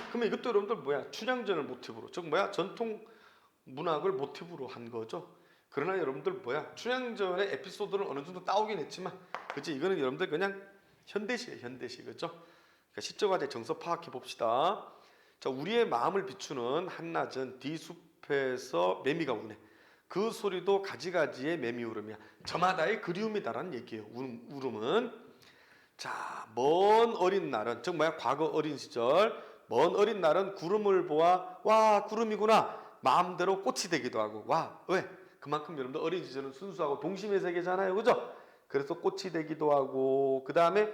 그러면 이것도 여러분들 뭐야? 춘향전을 모티브로, 즉 뭐야? 전통 문학을 모티브로 한 거죠. 그러나 여러분들 뭐야? 춘향전의 에피소드를 어느 정도 따오긴 했지만, 그치? 이거는 여러분들 그냥 현대시예요, 현대시, 그죠? 그러니까 시적 화제 정서 파악해 봅시다. 자, 우리의 마음을 비추는 한낮은 뒤숲에서 매미가 우네. 그 소리도 가지가지의 매미 울음이야. 저마다의 그리움이다라는 얘기예요. 울음은. 자, 먼 어린 날은, 즉 뭐야? 과거 어린 시절. 먼 어린 날은 구름을 보아 와, 구름이구나. 마음대로 꽃이 되기도 하고. 와, 왜? 그만큼 여러분들 어린 시절은 순수하고 동심의 세계잖아요, 그죠? 그래서 꽃이 되기도 하고, 그 다음에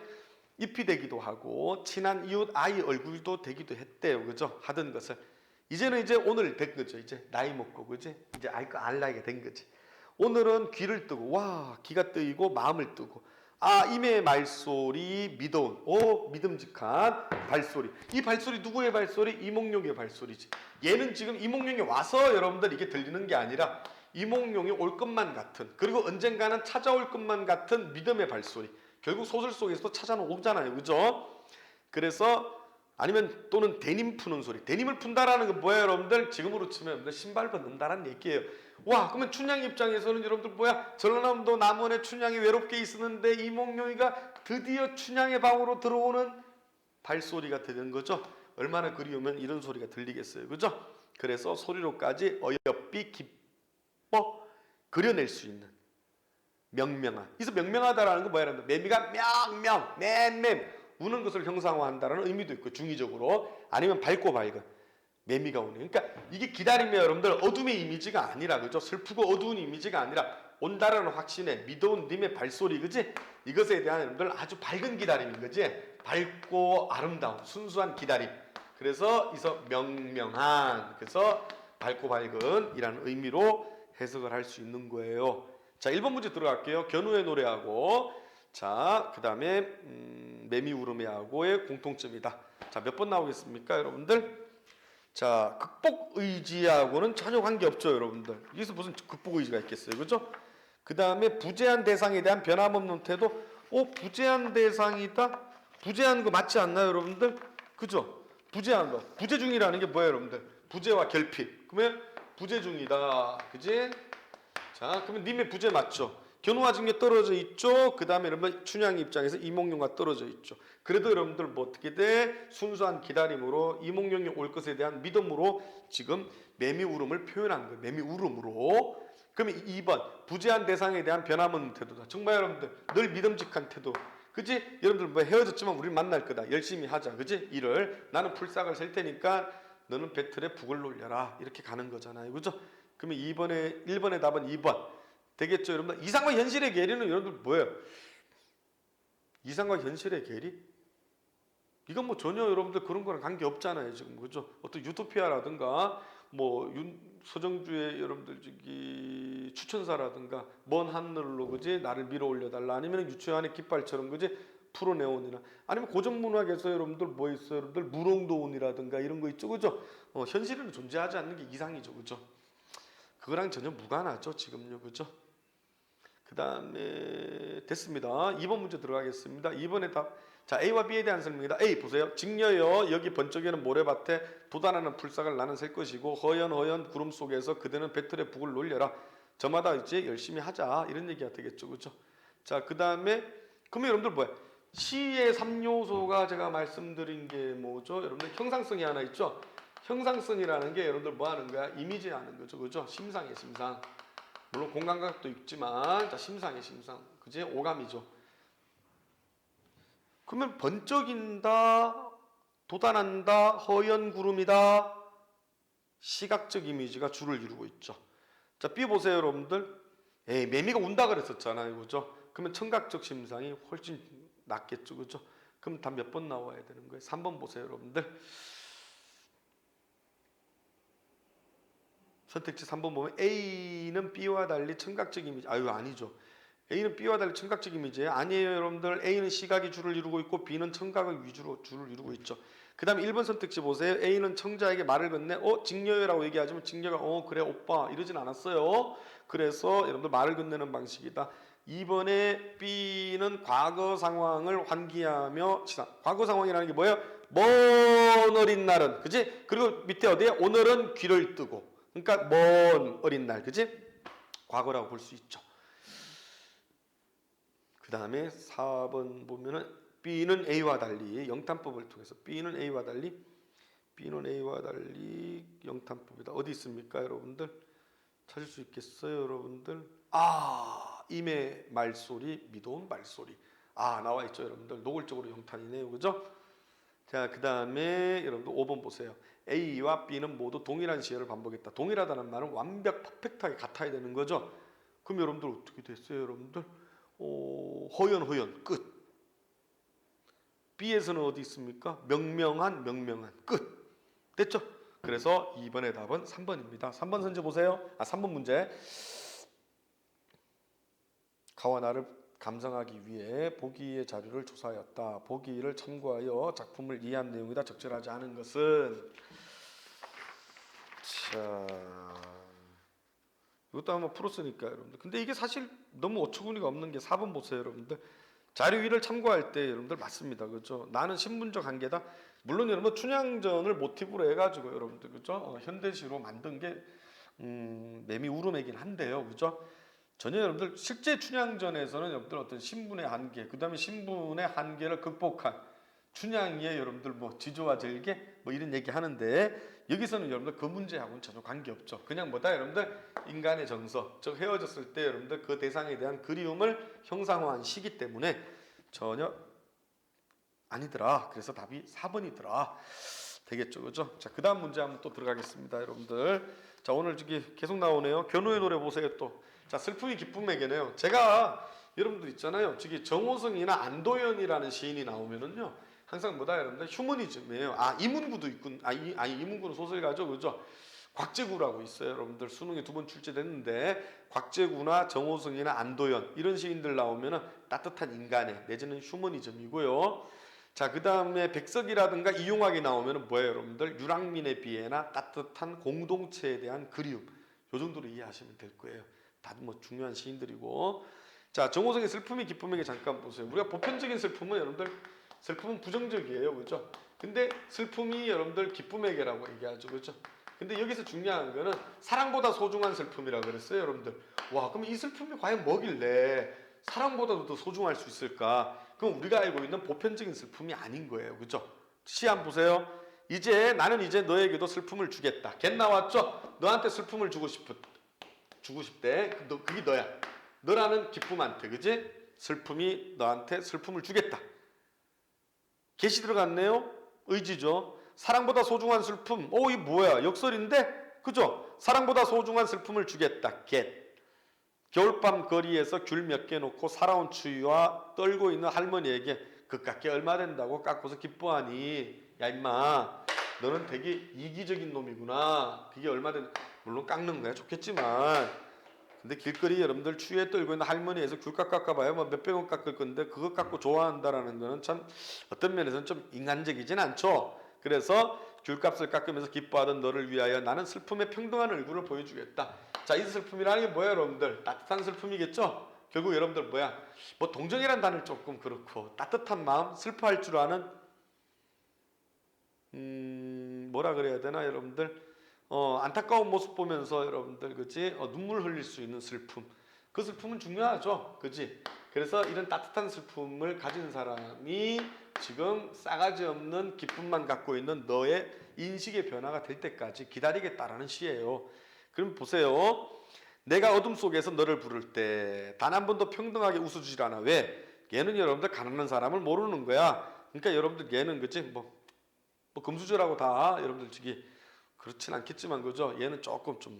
잎이 되기도 하고, 친한 이웃 아이 얼굴도 되기도 했대요, 그죠? 하던 것을. 이제는 이제 오늘 된 거죠. 이제 나이 먹고, 그지? 이제 알 거 알 나이가 된 거지. 오늘은 귀를 뜨고, 와, 귀가 뜨이고 마음을 뜨고, 아, 임의 말소리 미더운, 오, 믿음직한 발소리. 이 발소리 누구의 발소리? 이몽룡의 발소리지. 얘는 지금 이몽룡이 와서 여러분들 이게 들리는 게 아니라 이몽룡이 올 것만 같은, 그리고 언젠가는 찾아올 것만 같은 믿음의 발소리. 결국 소설 속에서도 찾아오잖아요, 그죠? 그래서 아니면 또는 데님 푸는 소리. 데님을 푼다라는 건 뭐예요, 여러분들? 지금으로 치면 여러분들 신발 벗는다라는 얘기예요. 와, 그러면 춘향 입장에서는 여러분들 뭐야? 전라남도 남원에 춘향이 외롭게 있었는데 이몽룡이가 드디어 춘향의 방으로 들어오는 발소리가 되는 거죠. 얼마나 그리우면 이런 소리가 들리겠어요, 그죠? 그래서 소리로까지 어여삐 기뻐 그려낼 수 있는 명명한. 그래서 명명하다라는 건 뭐야? 매미가 명명, 맴맴 우는 것을 형상화한다는 의미도 있고, 중의적으로. 아니면 밝고 밝은 매미가 우는. 그러니까 이게 기다림이 여러분들 어둠의 이미지가 아니라, 그죠? 슬프고 어두운 이미지가 아니라 온다라는 확신에 미더운 님의 발소리, 그지? 이것에 대한 여러분들 아주 밝은 기다림인 거지. 밝고 아름다운 순수한 기다림. 그래서 이서 명명한, 그래서 밝고 밝은 이라는 의미로 해석을 할 수 있는 거예요. 자, 1번 문제 들어갈게요. 견우의 노래하고, 자, 그 다음에 매미 울음이하고의 공통점이다. 자, 몇 번 나오겠습니까, 여러분들? 자, 극복 의지하고는 전혀 관계없죠, 여러분들. 여기서 무슨 극복 의지가 있겠어요, 그죠? 그 다음에 부재한 대상에 대한 변함없는 태도. 부재한 대상이다? 부재한 거 맞지 않나요, 여러분들? 그죠? 부재한 거. 부재 중이라는 게 뭐예요, 여러분들? 부재와 결핍. 그러면 부재 중이다, 그지? 자, 그러면 님의 부재 맞죠? 견우와 증에 떨어져 있죠. 그 다음에 여러분 춘향 입장에서 이몽룡과 떨어져 있죠. 그래도 여러분들 뭐 어떻게 돼? 순수한 기다림으로 이몽룡이 올 것에 대한 믿음으로 지금 매미 울음을 표현한 거예요. 매미 울음으로. 그러면 2번 부재한 대상에 대한 변함없는 태도다. 정말 여러분들 늘 믿음직한 태도. 그지? 여러분들 뭐 헤어졌지만 우리 만날 거다. 열심히 하자. 그지? 일을 나는 풀싹을 셀 테니까 너는 배틀에 북을 놀려라. 이렇게 가는 거잖아요. 그죠? 그러면 1번의 답은 2번. 되겠죠, 여러분들? 이상과 현실의 괴리는 여러분들 뭐예요? 이상과 현실의 괴리? 이건 뭐 전혀 여러분들 그런 거랑 관계 없잖아요, 지금. 그죠? 어떤 유토피아라든가, 뭐, 서정주의 여러분들 저기 추천사라든가, 먼 하늘로, 그지? 나를 밀어 올려달라. 아니면 유치원의 깃발처럼, 그지? 풀어내온이나. 아니면 고전문학에서 여러분들 뭐 있어요? 여러분들 무롱도운이라든가 이런 거 있죠, 그죠? 현실은 존재하지 않는 게 이상이죠, 그죠? 그거랑 전혀 무관하죠, 지금요, 그죠? 그 다음에 됐습니다. 2번 문제 들어가겠습니다. 2번의 답. 자, A와 B에 대한 설명입니다. A 보세요. 직녀여 여기 번쩍이는 모래밭에 돋아나는 풀싹을 나는 셀 것이고 허연 구름 속에서 그대는 배틀의 북을 놀려라. 저마다 이제 열심히 하자. 이런 얘기가 되겠죠. 그렇죠? 자, 그 다음에 그러면 여러분들 뭐야? 시의 3요소가 제가 말씀드린 게 뭐죠? 여러분들 형상성이 하나 있죠? 형상성이라는 게 여러분들 뭐 하는 거야? 이미지 하는 거죠. 그죠? 심상이에요, 심상. 물론 공감각도 있지만, 자, 심상이에요, 심상. 그지? 오감이죠. 그러면 번쩍인다, 돋아난다, 허연 구름이다. 시각적 이미지가 주를 이루고 있죠. 자, B 보세요, 여러분들. 매미가 운다 그랬었잖아요. 그죠? 그러면 청각적 심상이 훨씬 낫겠죠. 그죠? 그럼 다 몇 번 나와야 되는 거예요? 3번 보세요, 여러분들. 선택지 3번 보면 A는 B와 달리 청각적 이미지. 아니죠. A는 B와 달리 청각적 이미지예요. 아니에요, 여러분들. A는 시각이 주를 이루고 있고 B는 청각을 위주로 주를 이루고 있죠. 그 다음에 1번 선택지 보세요. A는 청자에게 말을 건네 직녀요라고 얘기하지만 직녀가 그래 오빠 이러진 않았어요. 그래서 여러분들 말을 건네는 방식이다. 2번에 B는 과거 상황을 환기하며 과거 상황이라는 게 뭐예요? 먼 어린 날은, 그지? 그리고 밑에 어디에? 오늘은 귀를 뜨고. 그러니까 먼 어린 날, 그지? 과거라고 볼 수 있죠. 그 다음에 4번 보면은 B는 A와 달리 영탄법을 통해서 B는 A와 달리 영탄법이다. 어디 있습니까, 여러분들? 찾을 수 있겠어요, 여러분들? 임의 말소리, 미도운 말소리. 나와 있죠, 여러분들. 노골적으로 영탄이네요, 그죠? 자, 그 다음에 여러분들 5번 보세요. A와 B는 모두 동일한 시제를 반복했다. 동일하다는 말은 완벽 퍼펙트하게 같아야 되는 거죠. 그럼 여러분들 어떻게 됐어요, 여러분들? 허연 끝. B에서는 어디 있습니까? 명명한 끝. 됐죠? 그래서 2번의 답은 3번입니다. 3번 선제 보세요. 3번 문제. 가와 나를 감상하기 위해 보기의 자료를 조사하였다. 보기를 참고하여 작품을 이해한 내용이다. 적절하지 않은 것은, 자, 이것도 한번 풀었으니까 여러분들. 근데 이게 사실 너무 어처구니가 없는 게 4번 보세요, 여러분들. 자료 위를 참고할 때 여러분들 맞습니다, 그죠? 나는 신분적 한계다. 물론 여러분 춘향전을 모티브로 해가지고 여러분들 그죠? 현대시로 만든 게 매미 울음이긴 한데요, 그죠? 전혀 여러분들 실제 춘향전에서는 여러분들 어떤 신분의 한계, 그 다음에 신분의 한계를 극복한 춘향이의 여러분들 지조와 절개 이런 얘기 하는데, 여기서는 여러분들 그 문제하고는 전혀 관계없죠. 그냥 뭐다 여러분들 인간의 정서, 즉 헤어졌을 때 여러분들 그 대상에 대한 그리움을 형상화한 시기 때문에 전혀 아니더라. 그래서 답이 4번이더라. 되겠죠, 그죠? 자, 그 다음 문제 한번 또 들어가겠습니다, 여러분들. 자, 오늘 저기 계속 나오네요. 견우의 노래 보세요, 또. 자, 슬픔이 기쁨에게네요. 제가 여러분들 있잖아요. 저기 정호성이나 안도현이라는 시인이 나오면은요, 항상 뭐다 여러분들 휴머니즘이에요. 이문구도 있군. 이문구는 소설가죠, 그죠? 곽재구라고 있어요, 여러분들. 수능에 2번 출제됐는데 곽재구나 정호성이나 안도현 이런 시인들 나오면은 따뜻한 인간의 내지는 휴머니즘이고요. 자, 그 다음에 백석이라든가 이용학이 나오면은 뭐예요, 여러분들? 유랑민의 비애나 따뜻한 공동체에 대한 그리움. 요 정도로 이해하시면 될 거예요. 다들 중요한 시인들이고. 자, 정호성의 슬픔이 기쁨에게 잠깐 보세요. 우리가 보편적인 슬픔은 여러분들 슬픔은 부정적이에요, 그죠? 근데 슬픔이 여러분들 기쁨에게라고 얘기하죠, 그죠? 근데 여기서 중요한 거는 사랑보다 소중한 슬픔이라고 그랬어요, 여러분들. 와, 그럼 이 슬픔이 과연 뭐길래 사랑보다도 더 소중할 수 있을까? 그럼 우리가 알고 있는 보편적인 슬픔이 아닌 거예요, 그죠? 시 한번 보세요. 나는 이제 너에게도 슬픔을 주겠다. 겟 나왔죠? 너한테 슬픔을 주고 싶대. 그게 너야. 너라는 기쁨한테, 그지? 슬픔이 너한테 슬픔을 주겠다. 겟이 들어갔네요. 의지죠. 사랑보다 소중한 슬픔. 이 뭐야? 역설인데? 그죠? 사랑보다 소중한 슬픔을 주겠다. 겟. 겨울밤 거리에서 귤 몇 개 놓고 살아온 추위와 떨고 있는 할머니에게 그깟게 얼마 된다고 깎고서 기뻐하니, 야 임마 너는 되게 이기적인 놈이구나. 그게 얼마 된, 물론 깎는 거야 좋겠지만, 근데 길거리 여러분들 추위에 떨고 있는 할머니에서 귤값 깎아봐야 몇백 원 깎을 건데 그거 깎고 좋아한다라는 거는 참 어떤 면에서는 좀 인간적이진 않죠. 그래서 귤값을 깎으면서 기뻐하던 너를 위하여 나는 슬픔의 평등한 얼굴을 보여주겠다. 자, 이 슬픔이라는 게 뭐예요, 여러분들? 따뜻한 슬픔이겠죠? 결국 여러분들 뭐야? 동정이란 단어는 조금 그렇고, 따뜻한 마음, 슬퍼할 줄 아는, 뭐라 그래야 되나, 여러분들? 안타까운 모습 보면서 여러분들, 그치? 눈물 흘릴 수 있는 슬픔. 그 슬픔은 중요하죠, 그치? 그래서 이런 따뜻한 슬픔을 가진 사람이 지금 싸가지 없는 기쁨만 갖고 있는 너의 인식의 변화가 될 때까지 기다리겠다라는 시예요. 그럼 보세요. 내가 어둠 속에서 너를 부를 때 단 한 번도 평등하게 웃어주질 않아. 왜? 얘는 여러분들 가난한 사람을 모르는 거야. 그러니까 여러분들 얘는 그치? 금수저라고 다 여러분들 저기 그렇진 않겠지만, 그죠? 얘는 조금 좀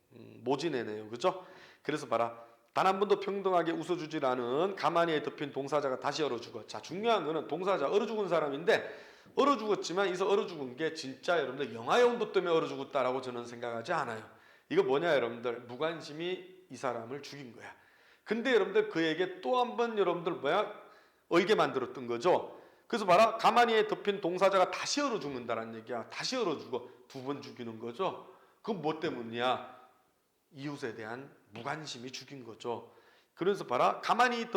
모진애네요, 그죠? 그래서 봐라. 단 한 번도 평등하게 웃어주질 않은 가만히에 덮인 동사자가 다시 얼어 죽어. 자, 중요한 거는 동사자 얼어 죽은 사람인데 얼어 죽었지만 이서 얼어 죽은 게 진짜 여러분들 영하의 온도 때문에 얼어 죽었다라고 저는 생각하지 않아요. 이거 뭐냐 여러분들, 무관심이 이 사람을 죽인 거야. 근데 여러분들 그에게 또 한 번 여러분들 얼게 만들었던 거죠. 그래서 봐라, 가만히에 덮인 동사자가 다시 얼어 죽는다는 얘기야. 다시 얼어 죽어. 두 번 죽이는 거죠. 그건 뭐 때문이야? 이웃에 대한 무관심이 죽인 거죠. 그래서 봐라, 가만히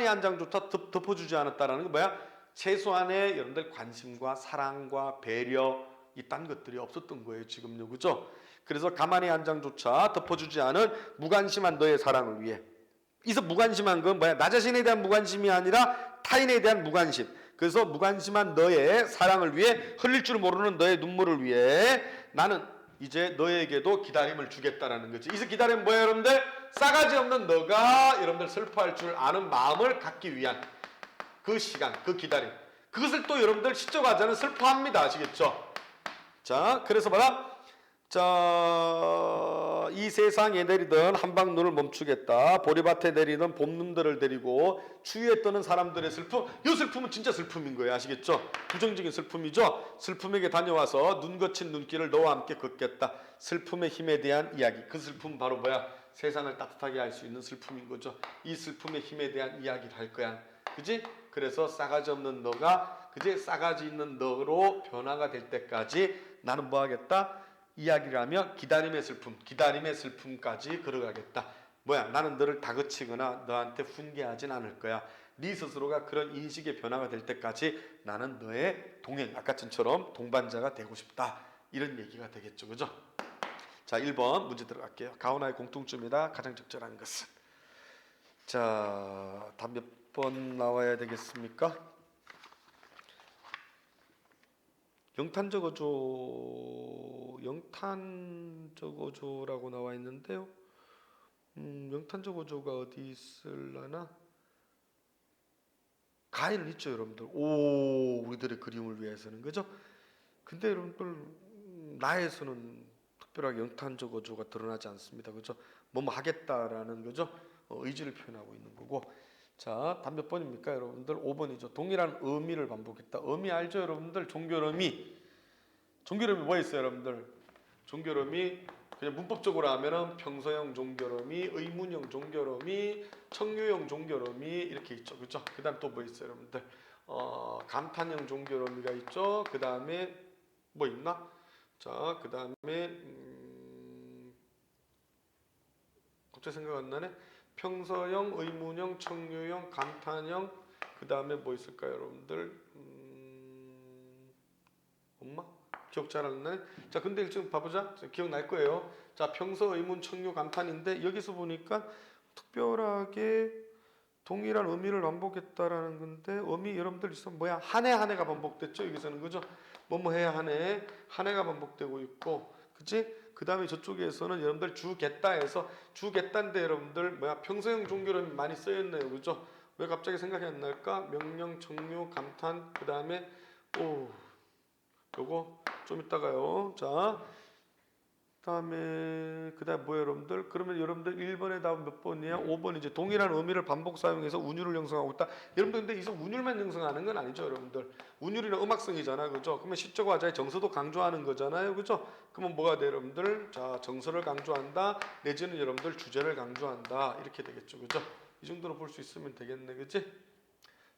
한 장조차 덮어주지 않았다라는 건 뭐야? 최소한의 여러분들 관심과 사랑과 배려 이딴 것들이 없었던 거예요 지금요, 그죠? 그래서 가만히 한 장조차 덮어주지 않은 무관심한 너의 사랑을 위해. 이서 무관심한 건 뭐야? 나 자신에 대한 무관심이 아니라 타인에 대한 무관심. 그래서 무관심한 너의 사랑을 위해, 흘릴 줄 모르는 너의 눈물을 위해 나는 이제 너에게도 기다림을 주겠다라는 거지. 이 기다림은 뭐예요 여러분들? 싸가지 없는 너가 여러분들 슬퍼할 줄 아는 마음을 갖기 위한 그 시간, 그 기다림. 그것을 또 여러분들 시적하자는 슬퍼합니다. 아시겠죠? 자, 그래서 봐라. 자, 이 세상에 내리던 한방눈을 멈추겠다. 보리밭에 내리던 봄눈들을 데리고 추위에 떠는 사람들의 슬픔. 이 슬픔은 진짜 슬픔인 거예요. 아시겠죠? 부정적인 슬픔이죠. 슬픔에게 다녀와서 눈 거친 눈길을 너와 함께 걷겠다. 슬픔의 힘에 대한 이야기. 그 슬픔은 바로 뭐야? 세상을 따뜻하게 할 수 있는 슬픔인 거죠. 이 슬픔의 힘에 대한 이야기를 할 거야. 그지? 그래서 싸가지 없는 너가 그지? 싸가지 있는 너로 변화가 될 때까지 나는 뭐 하겠다? 이야기를 하며 기다림의 슬픔까지 걸어가겠다. 뭐야? 나는 너를 다그치거나 너한테 훈계하진 않을 거야. 네 스스로가 그런 인식의 변화가 될 때까지 나는 너의 동행, 아까 전처럼 동반자가 되고 싶다. 이런 얘기가 되겠죠. 그죠? 자, 1번 문제 들어갈게요. 가오나의 공통점이다. 가장 적절한 것은. 자, 답 몇 번 나와야 되겠습니까? 영탄적 어조라고 나와 있는데요. 영탄적 어조가 어디 있을라나? 가에는 있죠, 여러분들. 오, 우리들의 그림을 위해서는, 그죠? 근데 여러분들 나에서는 특별하게 영탄적 어조가 드러나지 않습니다, 그죠? 뭐뭐 하겠다라는 거죠. 의지를 표현하고 있는 거고. 자, 답 몇 번입니까, 여러분들? 5번이죠. 동일한 의미를 반복했다. 의미 알죠, 여러분들? 종결음이 뭐 있어요, 여러분들? 종결음이 그냥 문법적으로 하면은 평서형 종결음이, 의문형 종결음이, 청유형 종결음이 이렇게 있죠, 그죠? 그다음 또 뭐 있어요, 여러분들? 감탄형 종결음이가 있죠. 그다음에 뭐 있나? 자, 그다음에 갑자기 생각 안 나네. 평서형, 의문형, 청유형, 감탄형, 그 다음에 뭐 있을까요, 여러분들? 엄마? 기억 잘 안 나네? 자, 근데 지금 봐보자. 기억날 거예요. 자, 평서, 의문, 청유, 감탄인데 여기서 보니까 특별하게 동일한 의미를 반복했다라는 건데 의미 여러분들 있으면 뭐야? 한 해가 반복됐죠? 여기서는 그죠? 뭐뭐 해야 한 해가 반복되고 있고, 그치? 그 다음에 저쪽에서는 여러분들 주겠다에서 주겠다인데 여러분들 뭐야? 평소형 종교는 많이 쓰였네요, 그죠? 왜 갑자기 생각이 안 날까? 명령, 청유, 감탄, 그 다음에 요거 좀 이따가요. 자, 그다음에 뭐예요, 여러분들? 그러면 여러분들 1번에 답은 몇 번이야? 5번 이제 동일한 의미를 반복 사용해서 운율을 형성하고 있다. 여러분들 근데 이서 운율만 형성하는 건 아니죠, 여러분들. 운율이는 음악성이잖아, 그죠? 그러면 시적 화자의 정서도 강조하는 거잖아요, 그죠? 그러면 뭐가 돼, 여러분들? 자, 정서를 강조한다, 내지는 여러분들 주제를 강조한다, 이렇게 되겠죠, 그죠? 이 정도로 볼 수 있으면 되겠네, 그지?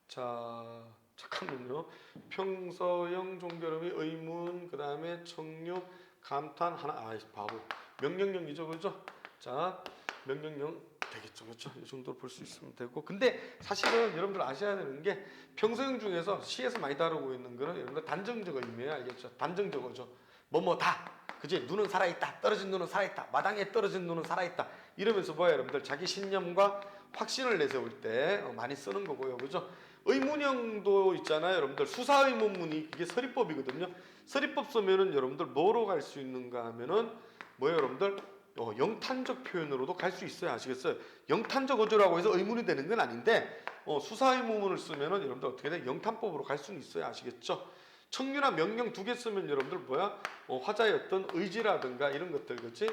자, 잠깐만요. 평서형 종결음이 의문, 그 다음에 청유, 감탄 하나, 바보. 명령형이죠, 그죠? 자, 명령형 되겠죠, 그죠? 이 정도로 볼 수 있으면 되고. 근데 사실은 여러분들 아셔야 되는 게 평소형 중에서 시에서 많이 다루고 있는 거는 여러분들 단정적 의미예요, 알겠죠? 단정적 어조. 뭐뭐다, 그지? 눈은 살아있다, 떨어진 눈은 살아있다, 마당에 떨어진 눈은 살아있다. 이러면서 뭐야, 여러분들 자기 신념과 확신을 내세울 때 많이 쓰는 거고요, 그죠? 의문형도 있잖아요, 여러분들. 수사의문문이 이게 서리법이거든요. 서리법 쓰면은 여러분들 뭐로 갈 수 있는가 하면은 뭐예요, 여러분들? 영탄적 표현으로도 갈 수 있어요. 아시겠어요? 영탄적 어조라고 해서 의문이 되는 건 아닌데 수사의문문을 쓰면은 여러분들 어떻게 돼? 영탄법으로 갈 수는 있어요. 아시겠죠? 청유나 명령 두 개 쓰면 여러분들 뭐야? 화자의 어떤 의지라든가 이런 것들, 그렇지?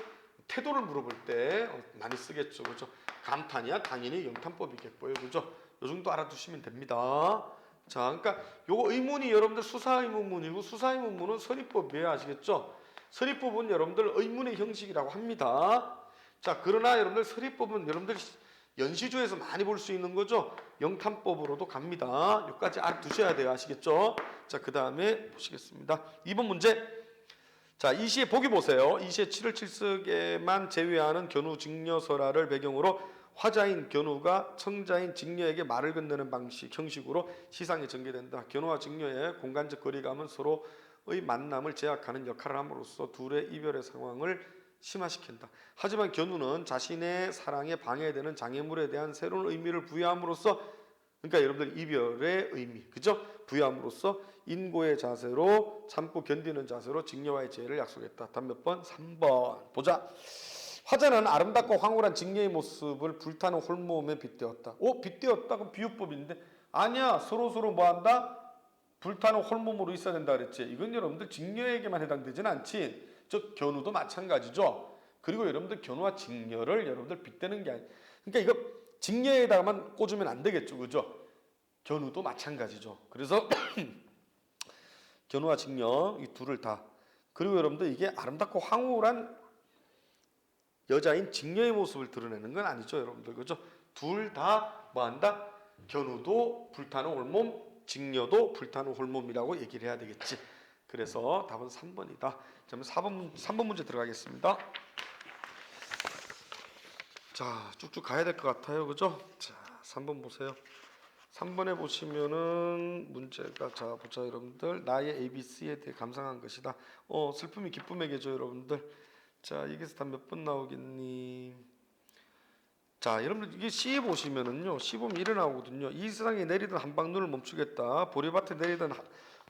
태도를 물어볼 때 많이 쓰겠죠. 그죠? 감탄이야 당연히 영탄법이겠고요. 그죠? 요 정도 알아두시면 됩니다. 자, 그러니까 요거 의문이 여러분들 수사의문문이고 수사의문문은 서리법이에요. 아시겠죠? 서리법은 여러분들 의문의 형식이라고 합니다. 자, 그러나 여러분들 서리법은 여러분들 연시조에서 많이 볼 수 있는 거죠. 영탄법으로도 갑니다. 여기까지 알아두셔야 돼요. 아시겠죠? 자, 그 다음에 보시겠습니다. 2번 문제. 자, 이 시의 보기 보세요. 이 시의 7월 7석에만 제외하는 견우 직녀설화를 배경으로 화자인 견우가 청자인 직녀에게 말을 건네는 방식, 형식으로 시상이 전개된다. 견우와 직녀의 공간적 거리감은 서로의 만남을 제약하는 역할을 함으로써 둘의 이별의 상황을 심화시킨다. 하지만 견우는 자신의 사랑에 방해되는 장애물에 대한 새로운 의미를 부여함으로써, 그러니까 여러분들 이별의 의미, 그죠? 부여함으로써 인고의 자세로 참고 견디는 자세로 직녀와의 재회를 약속했다. 답 몇 번? 3번. 보자. 화자는 아름답고 황홀한 직녀의 모습을 불타는 홀몸에 빗대었다. 빗대었다? 그럼 비유법인데 아니야. 서로 뭐한다? 불타는 홀몸으로 있어야 된다 그랬지. 이건 여러분들 직녀에게만 해당되지는 않지. 즉 견우도 마찬가지죠. 그리고 여러분들 견우와 직녀를 여러분들 빗대는 게 아니. 그러니까 이거 직녀에다가만 꽂으면 안 되겠죠, 그죠? 견우도 마찬가지죠. 그래서 견우와 직녀 이 둘을 다. 그리고 여러분들 이게 아름답고 황홀한 여자인 직녀의 모습을 드러내는 건 아니죠, 여러분들, 그죠? 둘 다 뭐한다? 견우도 불타는 홀몸, 직녀도 불타는 홀몸이라고 얘기를 해야 되겠지. 그래서 답은 3번이다. 그러면 3번 문제 들어가겠습니다. 자, 쭉쭉 가야 될 것 같아요. 그죠? 자, 3번 보세요. 3번에 보시면은 문제가, 자, 보자, 여러분들. 나의 ABC에 대해 감상한 것이다. 슬픔이 기쁨의 계죠, 여러분들. 자, 여기서 다 몇 번 나오겠니? 자, 여러분들 이게 C 보시면은요, C 보면 이래 나오거든요. 이 세상에 내리던 한방눈을 멈추겠다. 보리밭에 내리던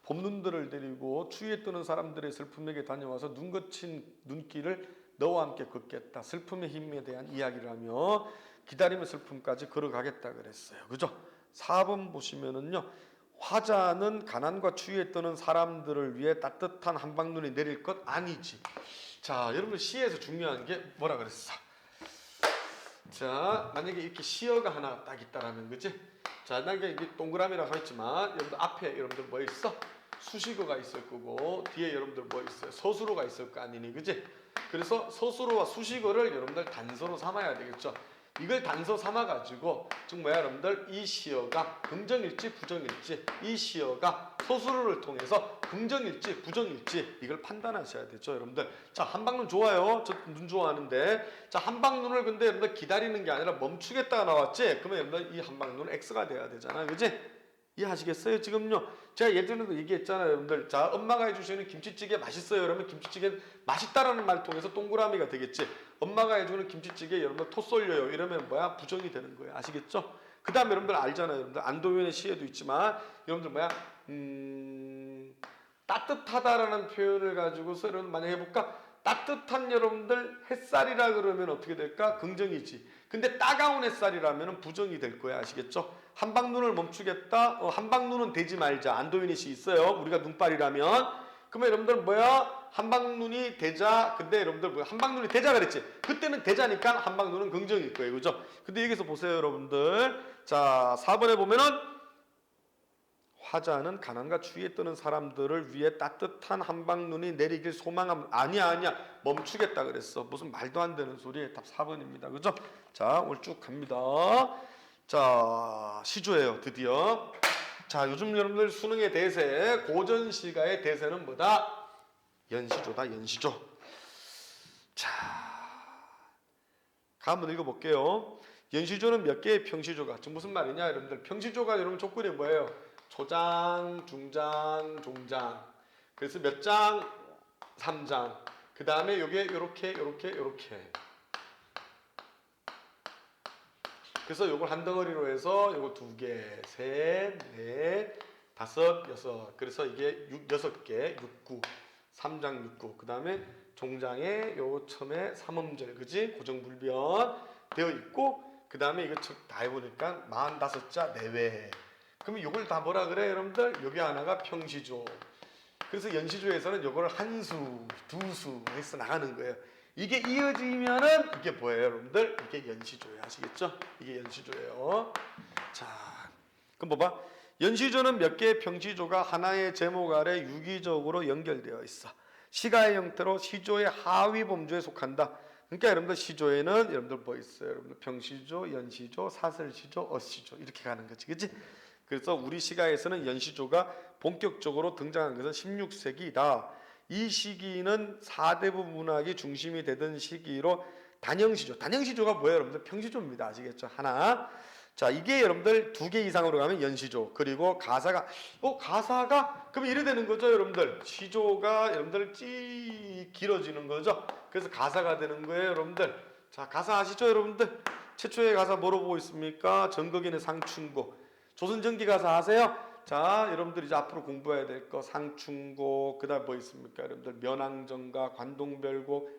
봄눈들을 데리고 추위에 뜨는 사람들의 슬픔에게 다녀와서 눈 거친 눈길을 너와 함께 걷겠다. 슬픔의 힘에 대한 이야기를 하며 기다림의 슬픔까지 걸어가겠다 그랬어요. 그죠? 4번 보시면은요, 화자는 가난과 추위에 떠는 사람들을 위해 따뜻한 한방눈이 내릴 것 아니지. 자, 여러분 시에서 중요한 게 뭐라 그랬어? 자, 만약에 이렇게 시어가 하나 딱 있다라면, 그지? 자, 만약에 이게 동그라미라고 했지만 여러분들 앞에 여러분들 뭐 있어? 수식어가 있을 거고 뒤에 여러분들 뭐 있어요? 서술어가 있을 거 아니니, 그지? 그래서 서술어와 수식어를 여러분들 단서로 삼아야 되겠죠. 이걸 단서 삼아 가지고 즉 뭐야, 여러분들, 이 시어가 긍정일지 부정일지, 이 시어가 서술어를 통해서 긍정일지 부정일지 이걸 판단하셔야 되죠, 여러분들. 자, 한방눈 좋아요. 저 눈 좋아하는데, 자, 한방눈을 근데 여러분들 기다리는 게 아니라 멈추겠다가 나왔지. 그러면 여러분들 이 한방눈은 X가 돼야 되잖아요, 그지? 이해하시겠어요? 지금요, 제가 예전에도 얘기했잖아요, 여러분들. 자, 엄마가 해주시는 김치찌개 맛있어요. 그러면 김치찌개 맛있다라는 말 통해서 동그라미가 되겠지. 엄마가 해주는 김치찌개 여러분들 토 쏠려요. 이러면 뭐야? 부정이 되는 거예요. 아시겠죠? 그 다음에 여러분들 알잖아요, 여러분들. 안도현의 시에도 있지만 여러분들 뭐야? 따뜻하다라는 표현을 가지고서 여러분 만약 해볼까? 따뜻한 여러분들 햇살이라 그러면 어떻게 될까? 긍정이지. 근데 따가운 햇살이라면 부정이 될 거야. 아시겠죠? 한방눈을 멈추겠다. 한방눈은 되지 말자. 안도윤이 씨 있어요. 우리가 눈발이라면. 그러면 여러분들 뭐야? 한방눈이 되자. 근데 여러분들 뭐야? 한방눈이 되자 그랬지. 그때는 되자니까 한방눈은 긍정일 거예요. 그죠? 근데 여기서 보세요, 여러분들. 자, 4번에 보면은 화자는 가난과 추위에 뜨는 사람들을 위해 따뜻한 한방눈이 내리길 소망함. 아니야 멈추겠다 그랬어. 무슨 말도 안 되는 소리. 답 4번입니다. 그죠? 자, 오늘 쭉 갑니다. 자, 시조예요, 드디어. 자, 요즘 여러분들 수능의 대세, 고전시가의 대세는 뭐다? 연시조다, 연시조. 자, 한번 읽어볼게요. 연시조는 몇 개의 평시조가? 지금 무슨 말이냐, 여러분들? 평시조가 여러분 조건이 뭐예요? 초장, 중장, 종장. 그래서 몇 장? 3장. 그 다음에 요게 요렇게. 그래서 요걸 한 덩어리로 해서 요거 2개, 셋, 넷, 다섯, 여섯. 그래서 이게 6개, 6구. 3장 6구. 그 다음에 종장에 요 처음에 삼음절, 그지? 고정불변 되어 있고, 그 다음에 이거 다 해보니까 45자 내외. 그러면 요걸 다 뭐라 그래, 여러분들? 요게 하나가 평시조. 그래서 연시조에서는 요걸 한 수, 두 수 해서 나가는 거예요. 이게 이어지면은 이게 뭐예요, 여러분들? 이게 연시조예요. 아시겠죠? 이게 연시조예요. 자, 그럼 봐봐. 연시조는 몇 개의 평시조가 하나의 제목 아래 유기적으로 연결되어 있어. 시가의 형태로 시조의 하위 범주에 속한다. 그러니까 여러분들 시조에는 여러분들 뭐 있어요? 여러분들 평시조, 연시조, 사설시조, 어시조 이렇게 가는 거지, 그렇지? 그래서 우리 시가에서는 연시조가 본격적으로 등장한 것은 16세기이다. 이 시기는 사대부 문학이 중심이 되던 시기로 단형시조. 단형시조가 뭐예요, 여러분들? 평시조입니다. 아시겠죠? 하나. 자, 이게 여러분들 2개 이상으로 가면 연시조. 그리고 가사가 그럼 이래 되는 거죠, 여러분들. 시조가 여러분들 길어지는 거죠. 그래서 가사가 되는 거예요, 여러분들. 자, 가사 아시죠, 여러분들? 최초의 가사 뭐로 보고 있습니까? 정거기는 상춘고. 조선전기 가사 아세요? 자, 여러분들 이제 앞으로 공부해야 될 거 상춘곡, 그다음 뭐 있습니까? 여러분들 면왕정가, 관동별곡,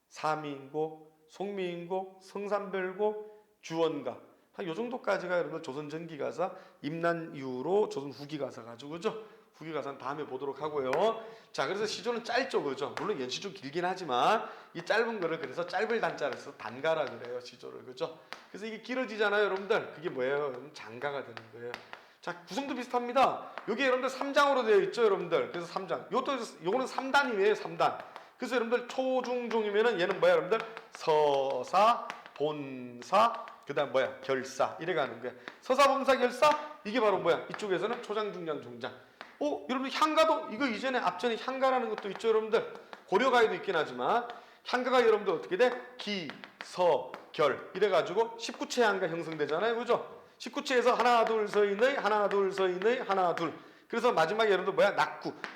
사미인곡, 송미인곡, 성산별곡, 주원가. 한 요 정도까지가 여러분들 조선 전기 가사, 임난 이후로 조선 후기 가사 가지고, 그죠? 후기 가사는 다음에 보도록 하고요. 자, 그래서 시조는 짧죠, 그죠? 물론 연시조 길긴 하지만 이 짧은 거를 그래서 짧을 단자를 써서 단가라 그래요, 시조를, 그죠? 그래서 이게 길어지잖아요, 여러분들. 그게 뭐예요? 여러분, 장가가 되는 거예요. 자, 구성도 비슷합니다. 여기 여러분들 3장으로 되어 있죠, 여러분들. 그래서 3장. 요거는 3단이에요, 3단. 그래서 여러분들 초중중이면은 얘는 뭐야, 여러분들? 서사, 본사, 그다음 뭐야? 결사. 이래 가는 거야. 서사, 본사, 결사. 이게 바로 뭐야? 이쪽에서는 초장, 중장, 종장. 여러분들 향가도 이거 이전에 앞전에 향가라는 것도 있죠, 여러분들. 고려가에도 있긴 하지만 향가가 여러분들 어떻게 돼? 기, 서, 결 이래 가지고 19채 향가 형성되잖아요, 그죠? 19채에서 하나 둘 서인의 하나 둘 서인의 하나 둘. 그래서 마지막에 여러분들 뭐야?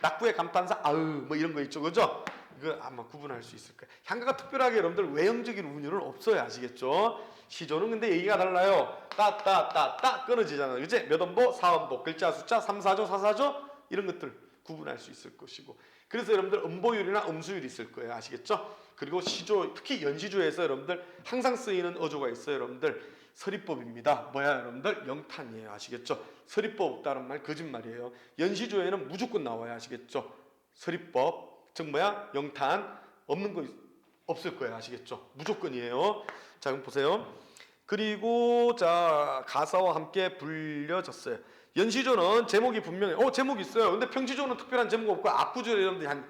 낙구의 감탄사 아으 뭐 이런 거 있죠, 그죠? 이거 아마 구분할 수 있을 거예요. 향가가 특별하게 여러분들 외형적인 운율은 없어요, 아시겠죠? 시조는 근데 얘기가 달라요. 따 끊어지잖아요, 그치? 몇 음보, 사음보, 글자 숫자, 3, 4조, 4, 4조 이런 것들 구분할 수 있을 것이고. 그래서 여러분들 음보율이나 음수율이 있을 거예요, 아시겠죠? 그리고 시조, 특히 연시조에서 여러분들 항상 쓰이는 어조가 있어요, 여러분들. 서리법입니다. 뭐야, 여러분들? 영탄이에요, 아시겠죠? 서리법 없다는 말 거짓말이에요. 연시조에는 무조건 나와요, 아시겠죠? 서리법, 즉 뭐야? 영탄 없는 거 없을 거예요, 아시겠죠? 무조건이에요. 자, 그럼 보세요. 그리고 자, 가사와 함께 불려졌어요. 연시조는 제목이 분명해. 제목이 있어요. 근데 평시조는 특별한 제목 없고 앞구절에 여러분들이 한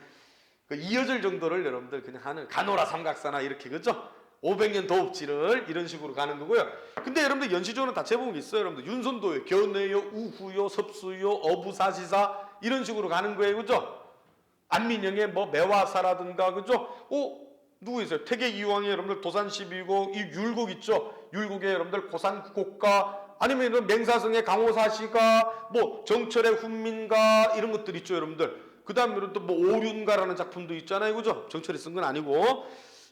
2여절 정도를 여러분들 그냥 하는 가노라 삼각사나 이렇게, 그죠? 500년 도읍지를 이런 식으로 가는 거고요. 근데 여러분들 연시조는 다 제목이 있어요. 여러분들 윤선도요, 견해요, 우후요, 섭수요, 어부사시사 이런 식으로 가는 거예요, 그죠? 안민영의 뭐 매화사라든가, 그죠? 누구 있어요? 태계 이황의 여러분들 도산시비곡, 이 율곡 있죠? 율곡의 여러분들 고산국곡가, 아니면 맹사성의 강호사시가, 뭐 정철의 훈민가 이런 것들 있죠, 여러분들. 그 다음에 또 뭐 오륜가라는 작품도 있잖아요, 그죠? 정철이 쓴 건 아니고.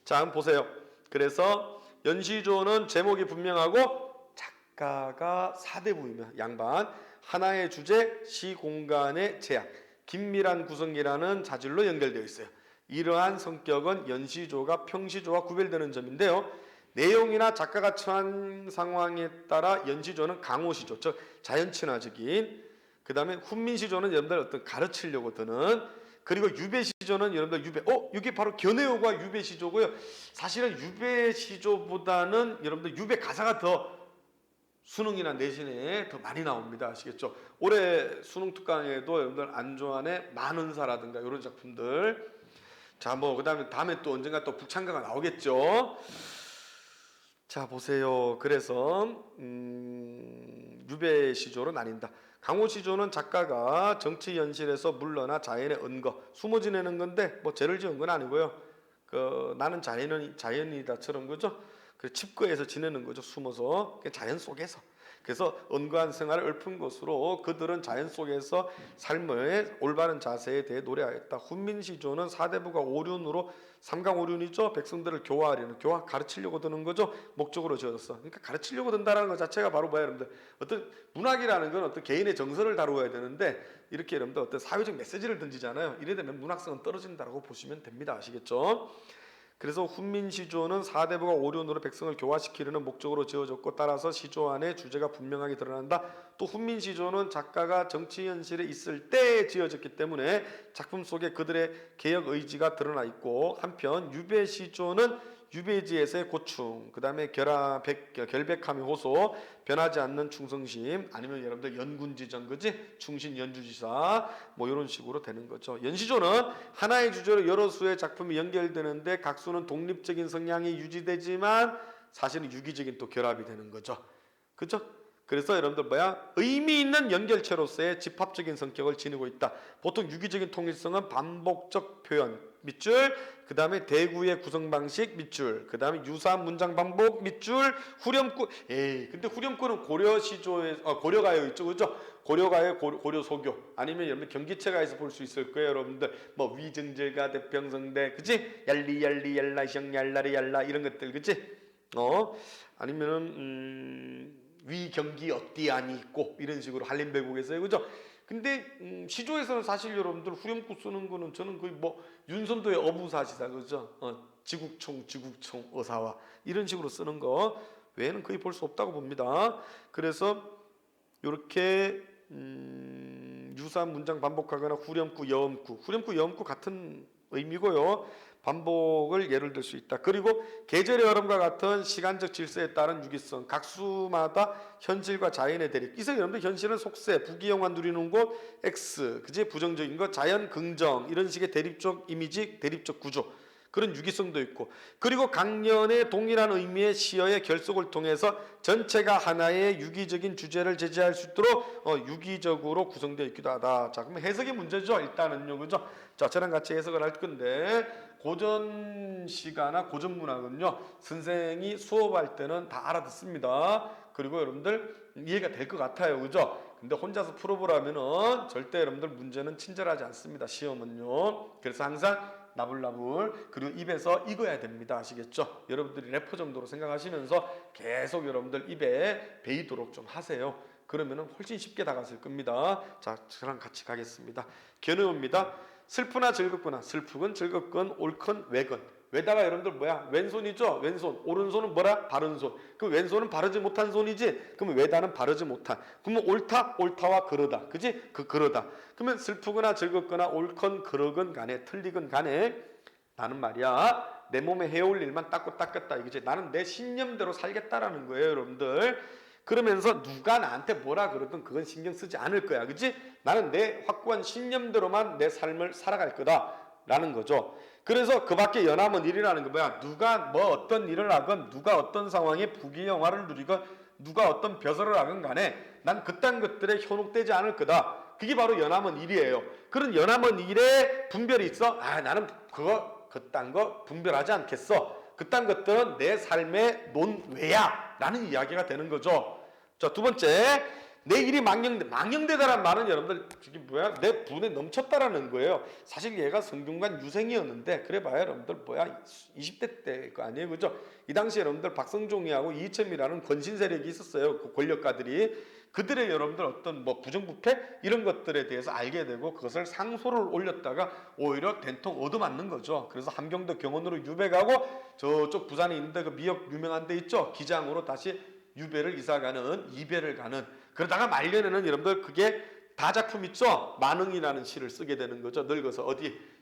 자, 한번 보세요. 그래서 연시조는 제목이 분명하고 작가가 사대부이며 양반, 하나의 주제, 시 공간의 제약, 긴밀한 구성이라는 자질로 연결되어 있어요. 이러한 성격은 연시조가 평시조와 구별되는 점인데요. 내용이나 작가가 처한 상황에 따라 연시조는 강호시조, 즉 자연친화적인, 그 다음에 훈민시조는 여러분들 어떤 가르치려고 드는, 그리고 유배시조는 여러분들 이게 바로 견해어가 유배시조고요. 사실은 유배시조보다는 여러분들 유배 가사가 더 수능이나 내신에 더 많이 나옵니다, 아시겠죠? 올해 수능 특강에도 여러분들 안조한의 만은사라든가 이런 작품들. 자, 뭐 그다음에 다음에 또 언젠가 또 북창가가 나오겠죠. 자, 보세요. 그래서 유배시조로 나뉜다. 강호시조는 작가가 정치 현실에서 물러나 자연에 은거, 숨어 지내는 건데 뭐 죄를 지은 건 아니고요. 나는 자연이다처럼, 그죠? 그 칩거해서 지내는 거죠, 숨어서. 자연 속에서. 그래서 은거한 생활을 읊은 것으로 그들은 자연 속에서 삶의 올바른 자세에 대해 노래하였다. 훈민시조는 사대부가 오륜으로, 삼강오륜이죠. 백성들을 교화하려는, 가르치려고 드는 거죠. 목적으로 지어졌어. 그러니까 가르치려고 든다는 것 자체가 바로 뭐야, 여러분들? 어떤 문학이라는 건 어떤 개인의 정서를 다루어야 되는데 이렇게 여러분들 어떤 사회적 메시지를 던지잖아요. 이래 되면 문학성은 떨어진다고 보시면 됩니다. 아시겠죠? 그래서 훈민시조는 사대부가 오륜으로 백성을 교화시키려는 목적으로 지어졌고 따라서 시조 안에 주제가 분명하게 드러난다. 또 훈민시조는 작가가 정치 현실에 있을 때 지어졌기 때문에 작품 속에 그들의 개혁 의지가 드러나 있고 한편 유배시조는 유배지에서의 고충, 그 다음에 결백함의 호소, 변하지 않는 충성심, 아니면 여러분들 연군지전, 그지? 충신 연주지사, 뭐 이런 식으로 되는 거죠. 연시조는 하나의 주제로 여러 수의 작품이 연결되는데 각 수는 독립적인 성향이 유지되지만 사실은 유기적인 또 결합이 되는 거죠. 그죠? 그래서 여러분들 의미 있는 연결체로서의 집합적인 성격을 지니고 있다. 보통 유기적인 통일성은 반복적 표현 밑줄, 그 다음에 대구의 구성 방식 밑줄, 그 다음에 유사한 문장 반복 밑줄, 후렴구. 근데 후렴구는 고려가요 있죠, 그죠? 고려가요, 고려소교, 아니면 여러분 경기체가에서 볼 수 있을 거예요, 여러분들. 뭐 위증절가 대평성대, 그지? 얄리 얄라시영 얄라리 얄라 이런 것들, 그지? 아니면은 위경기 어띠안이 있고 이런 식으로 한림배국에서요, 그죠? 근데 시조에서는 사실 여러분들 후렴구 쓰는 거는 저는 거의 뭐 윤선도의 어부사시다, 그죠? 지국총 어사와 이런 식으로 쓰는 거 외에는 거의 볼 수 없다고 봅니다. 그래서 이렇게 유사한 문장 반복하거나 후렴구 여음구 같은 의미고요. 반복을 예를 들 수 있다. 그리고 계절의 흐름과 같은 시간적 질서에 따른 유기성, 각 수마다 현실과 자연의 대립. 그래서 여러분들 현실은 속세, 부귀영화 누리는 곳 X, 그지? 부정적인 것, 자연 긍정, 이런 식의 대립적 이미지, 대립적 구조, 그런 유기성도 있고, 그리고 강연의 동일한 의미의 시어의 결속을 통해서 전체가 하나의 유기적인 주제를 제시할 수 있도록 유기적으로 구성되어 있기도 하다. 자, 그럼 해석의 문제죠. 일단은요, 그죠? 자, 저랑 같이 해석을 할 건데, 고전 시가나 고전 문학은요, 선생이 수업할 때는 다 알아듣습니다. 그리고 여러분들 이해가 될 것 같아요, 그죠? 근데 혼자서 풀어보라면은 절대 여러분들 문제는 친절하지 않습니다. 시험은요. 그래서 항상 나불나불, 그리고 입에서 익어야 됩니다. 아시겠죠? 여러분들이 래퍼 정도로 생각하시면서 계속 여러분들 입에 배이도록 좀 하세요. 그러면은 훨씬 쉽게 다가설 겁니다. 자, 저랑 같이 가겠습니다. 견해입니다. 슬프나 즐겁거나, 슬프건 즐겁건 옳건 왜건. 왜다가 여러분들 왼손이죠? 왼손. 오른손은 바른손. 그 왼손은 바르지 못한 손이지? 그러면 왜다는 바르지 못한. 그러면 옳다와 그러다. 그지? 그러다. 그러면 슬프거나 즐겁거나 옳건 그러건 간에, 틀리건 간에 나는 말이야, 내 몸에 해올 일만 닦고 닦겠다 이거지. 나는 내 신념대로 살겠다라는 거예요, 여러분들. 그러면서 누가 나한테 뭐라 그러든 그건 신경 쓰지 않을 거야, 그치? 나는 내 확고한 신념대로만 내 삶을 살아갈 거다 라는 거죠. 그래서 그 밖에 연함은 일이라는 거 누가 뭐 어떤 일을 하건, 누가 어떤 상황에 부귀영화를 누리건, 누가 어떤 벼슬을 하건 간에 난 그딴 것들에 현혹되지 않을 거다. 그게 바로 연함은 일이에요. 그런 연함은 일에 분별이 있어? 나는 그딴 거 분별하지 않겠어. 그딴 것들은 내 삶의 논외야 라는 이야기가 되는 거죠. 자, 두 번째, 내 일이 망령되다라는 말은 여러분들 이게 내 분에 넘쳤다라는 거예요. 사실 얘가 성균관 유생이었는데 그래봐야 여러분들 20대 때 거 아니에요, 그죠? 이 당시에 여러분들 박성종이하고 이이첨이라는 권신 세력이 있었어요. 그 권력가들이. 그들의 여러분들 어떤 부정부패 이런 것들에 대해서 알게 되고 그것을 상소를 올렸다가 오히려 된통 얻어맞는 거죠. 그래서 함경도 경원으로 유배가고 저쪽 부산에 있는데 그 미역 유명한 데 있죠. 기장으로 다시 유배를 이배를 가는. 그러다가 말년에는 여러분들 그게 다 작품 있죠. 만흥이라는 시를 쓰게 되는 거죠. 늙어서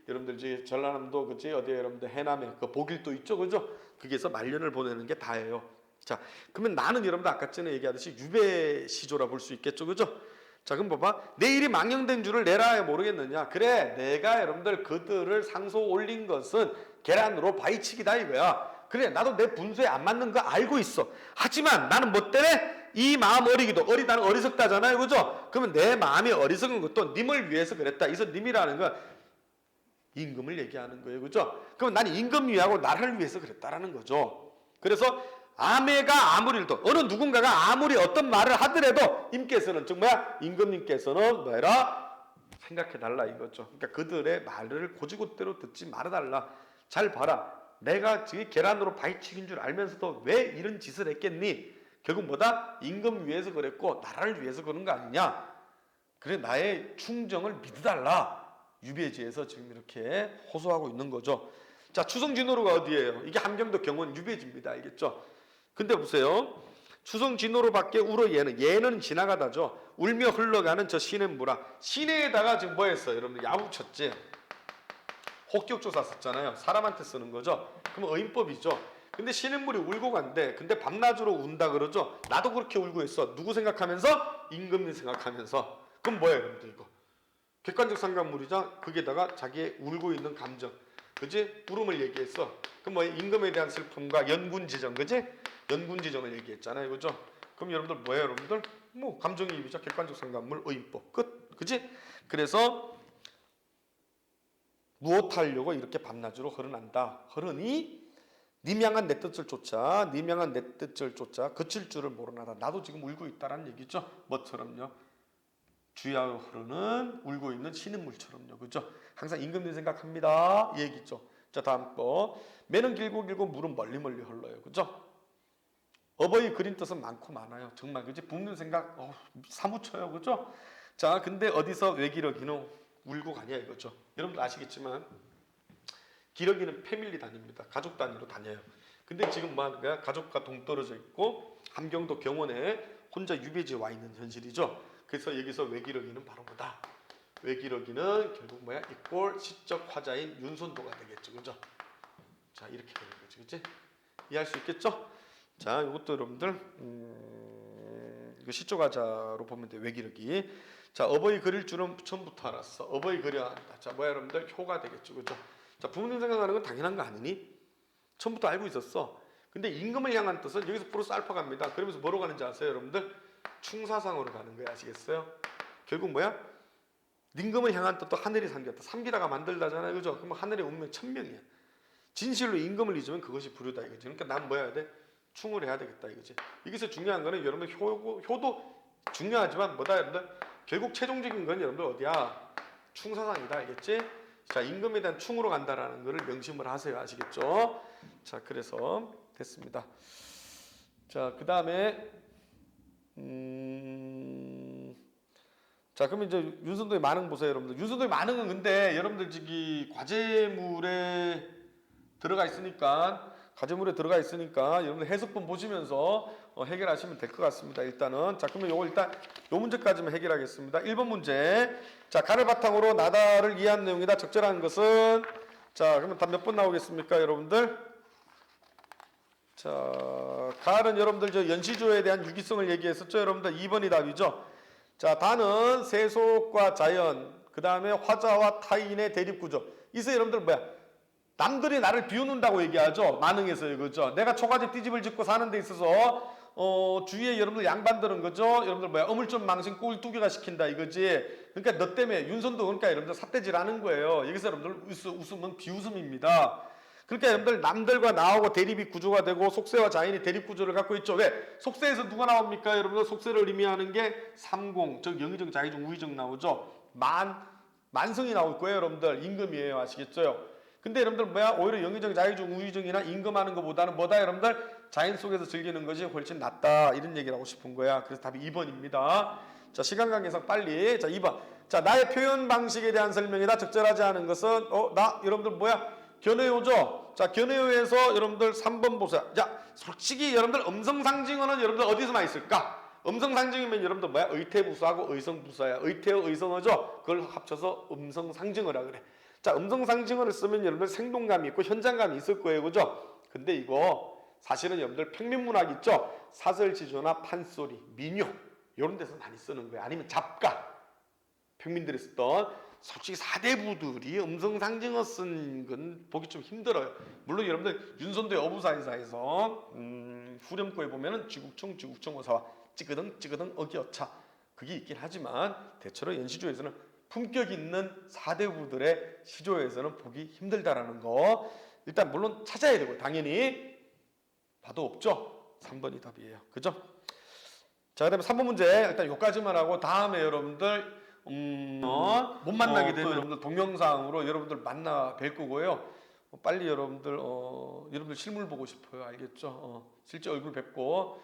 여러분들 전라남도 그지 어디에 여러분들 해남에 그 복일도 있죠, 그죠? 거기에서 말년을 보내는 게 다예요. 자, 그러면 나는 여러분들 아까 전에 얘기하듯이 유배 시조라 볼 수 있겠죠, 그죠? 자, 그럼 내 일이 망령된 줄을 내라 모르겠느냐? 그래, 내가 여러분들 그들을 상소 올린 것은 계란으로 바위치기다 이거야. 그래, 나도 내 분수에 안 맞는 거 알고 있어. 하지만 나는 뭐 때문에 이 마음 어리다는 어리석다잖아요, 그죠? 그러면 내 마음이 어리석은 것도 님을 위해서 그랬다. 이서 님이라는 건 임금을 얘기하는 거예요, 그죠? 그럼 난 임금 위하고 나라를 위해서 그랬다라는 거죠. 그래서 아메가 어느 누군가가 아무리 어떤 말을 하더라도 임금님께서는 생각해달라 이거죠. 그러니까 그들의 말을 고지고대로 듣지 말아달라. 잘 봐라. 내가 계란으로 바위치기인 줄 알면서도 왜 이런 짓을 했겠니? 결국 임금 위해서 그랬고 나라를 위해서 그런 거 아니냐? 그래, 나의 충정을 믿어달라. 유배지에서 지금 이렇게 호소하고 있는 거죠. 자, 추성진호로가 어디예요? 이게 함경도 경원 유배지입니다. 알겠죠? 근데 보세요. 추성진호로밖에 울어 얘는 지나가다죠. 울며 흘러가는 저 시냇물아. 시내에다가 지금 뭐 했어요? 여러분 야구 쳤지. 혹격조사 썼잖아요. 사람한테 쓰는 거죠. 그럼 어인법이죠. 근데 시냇물이 울고 간대. 근데 밤낮으로 운다 그러죠. 나도 그렇게 울고 있어. 누구 생각하면서? 임금님 생각하면서. 그럼 뭐예요, 여러분들 이거? 객관적 상관물이자 거기에다가 자기의 울고 있는 감정, 그지? 울음을 얘기했어. 그럼 뭐 임금에 대한 슬픔과 연군지정, 그지? 연군지정을 얘기했잖아요, 그죠? 그럼 여러분들 뭐예요, 여러분들? 뭐 감정이입이죠. 객관적 상관물, 어인법 끝, 그지? 그래서 무엇하려고 이렇게 밤낮으로 흐르난다. 흐르니 님양한 내 뜻을 쫓아, 님양한 내 뜻을 쫓아 그칠 줄을 모르나다. 나도 지금 울고 있다라는 얘기죠. 뭐처럼요? 주야로 흐르는 울고 있는 시냇물처럼요. 그죠? 항상 임금님 생각합니다. 이 얘기죠. 자, 다음 거. 매는 길고 길고 물은 멀리 멀리 흘러요. 그죠? 어버이 그린 뜻은 많고 많아요. 정말 그지? 부모님 생각 사무쳐요. 그죠? 자, 근데 어디서 왜 기러기는 울고 가냐 이거죠. 여러분들 아시겠지만 기러기는 패밀리 단위입니다. 가족 단위로 다녀요. 근데 지금 뭐 하는 거야? 가족과 동떨어져 있고 함경도 경원에 혼자 유배지에 와 있는 현실이죠. 그래서 여기서 외기러기는 바로 뭐다? 외기러기는 결국 뭐야? 이꼴 시적 화자인 윤선도가 되겠죠. 그죠? 자, 이렇게 되는 거죠. 그치? 이해할 수 있겠죠? 자, 이것도 여러분들 이거 시적 화자로 보면 돼. 외기러기. 자, 어버이 그릴 줄은 처음부터 알았어. 어버이 그려야 한다. 자, 뭐야 여러분들? 효가 되겠죠. 그죠? 자, 부모님 생각하는 건 당연한 거 아니니? 처음부터 알고 있었어. 근데 임금을 향한 뜻은 여기서 플러스 알파 갑니다. 그러면서 뭐로 가는지 아세요, 여러분들? 충사상으로 가는 거야. 아시겠어요? 결국 뭐야? 임금을 향한 뜻도 하늘이 삼겼다. 삼기다가 만들다잖아요. 그죠? 그럼 하늘의 운명 천명이야. 진실로 임금을 잊으면 그것이 불효다 이거지. 그러니까 난 뭐 해야 돼? 충을 해야 되겠다 이거지. 여기서 중요한 거는 여러분 효도 중요하지만 뭐다 여러분들? 결국 최종적인 건 여러분들 어디야? 충사상이다. 알겠지? 자, 임금에 대한 충으로 간다라는 것을 명심을 하세요. 아시겠죠? 자, 그래서 됐습니다. 자, 그 다음에 자, 그러면 이제 윤선도의 만흥 보세요, 여러분들. 윤선도의 만흥은 근데 여러분들 저기 과제물에 들어가 있으니까 여러분들 해석본 보시면서 해결하시면 될 것 같습니다. 일단은 자, 그러면 요거 일단 요 문제까지만 해결하겠습니다. 1번 문제. 자, 가를 바탕으로 나다를 이해한 내용이다. 적절한 것은 자, 그러면 다 몇 번 나오겠습니까, 여러분들? 자, 가을은 여러분들 저 연시조에 대한 유기성을 얘기했었죠, 여러분들. 2번이 답이죠. 자, 다는 세속과 자연, 그 다음에 화자와 타인의 대립구조. 이서 여러분들 뭐야? 남들이 나를 비웃는다고 얘기하죠. 만흥에서요, 그죠? 내가 초가집 띠집을 짓고 사는 데 있어서 주위에 여러분들 양반들은 그죠? 여러분들 뭐야? 어물좀 망신 꼴뚜기가 시킨다 이거지. 그러니까 너 때문에 윤선도 그러니까 여러분들 삿대질하는 거예요. 여기서 여러분들 웃음은 비웃음입니다. 그러니까 여러분들 남들과 나하고 대립이 구조가 되고 속세와 자인이 대립 구조를 갖고 있죠. 왜? 속세에서 누가 나옵니까? 여러분들 속세를 의미하는 게 삼공, 즉 영의정, 자의정, 우의정 나오죠. 만성이 나올 거예요, 여러분들. 임금이에요. 아시겠죠? 근데 여러분들 뭐야? 오히려 영의정, 자의정, 우의정이나 임금하는 것보다는 뭐다, 여러분들? 자연 속에서 즐기는 것이 훨씬 낫다. 이런 얘기를 하고 싶은 거야. 그래서 답이 2번입니다. 자, 시간 관계상 빨리. 자, 2번. 자, 나의 표현 방식에 대한 설명이다. 적절하지 않은 것은 나 여러분들 뭐야? 견해요죠. 자, 견해요에서 여러분들 3번 보세요. 자, 솔직히 여러분들 음성상징어는 여러분들 어디서만 있을까? 음성상징이면 여러분들 뭐야? 의태부사하고 의성부사야. 의태어, 의성어죠. 그걸 합쳐서 음성상징어라 그래. 자, 음성상징어를 쓰면 여러분들 생동감이 있고 현장감이 있을 거예요. 그죠? 근데 이거 사실은 여러분들 평민문학 있죠? 사설지조나 판소리, 민요 이런 데서 많이 쓰는 거예요. 아니면 잡가, 평민들이 쓰던 솔직히 사대부들이 음성상징어 쓴 건 보기 좀 힘들어요. 물론 여러분들 윤선도의 어부사인사에서 후렴구에 보면은 지국청어사와 찌그덩 어기어차 그게 있긴 하지만 대체로 연시조에서는 품격 있는 사대부들의 시조에서는 보기 힘들다라는 거 일단 물론 찾아야 되고 당연히 봐도 없죠. 3번이 답이에요. 그죠? 자, 그 다음에 3번 문제 일단 여기까지만 하고 다음에 여러분들 못 만나게 되면 여러분들 동영상으로 여러분들 만나 뵐 거고요. 빨리 여러분들 실물 보고 싶어요. 알겠죠? 실제 얼굴 뵙고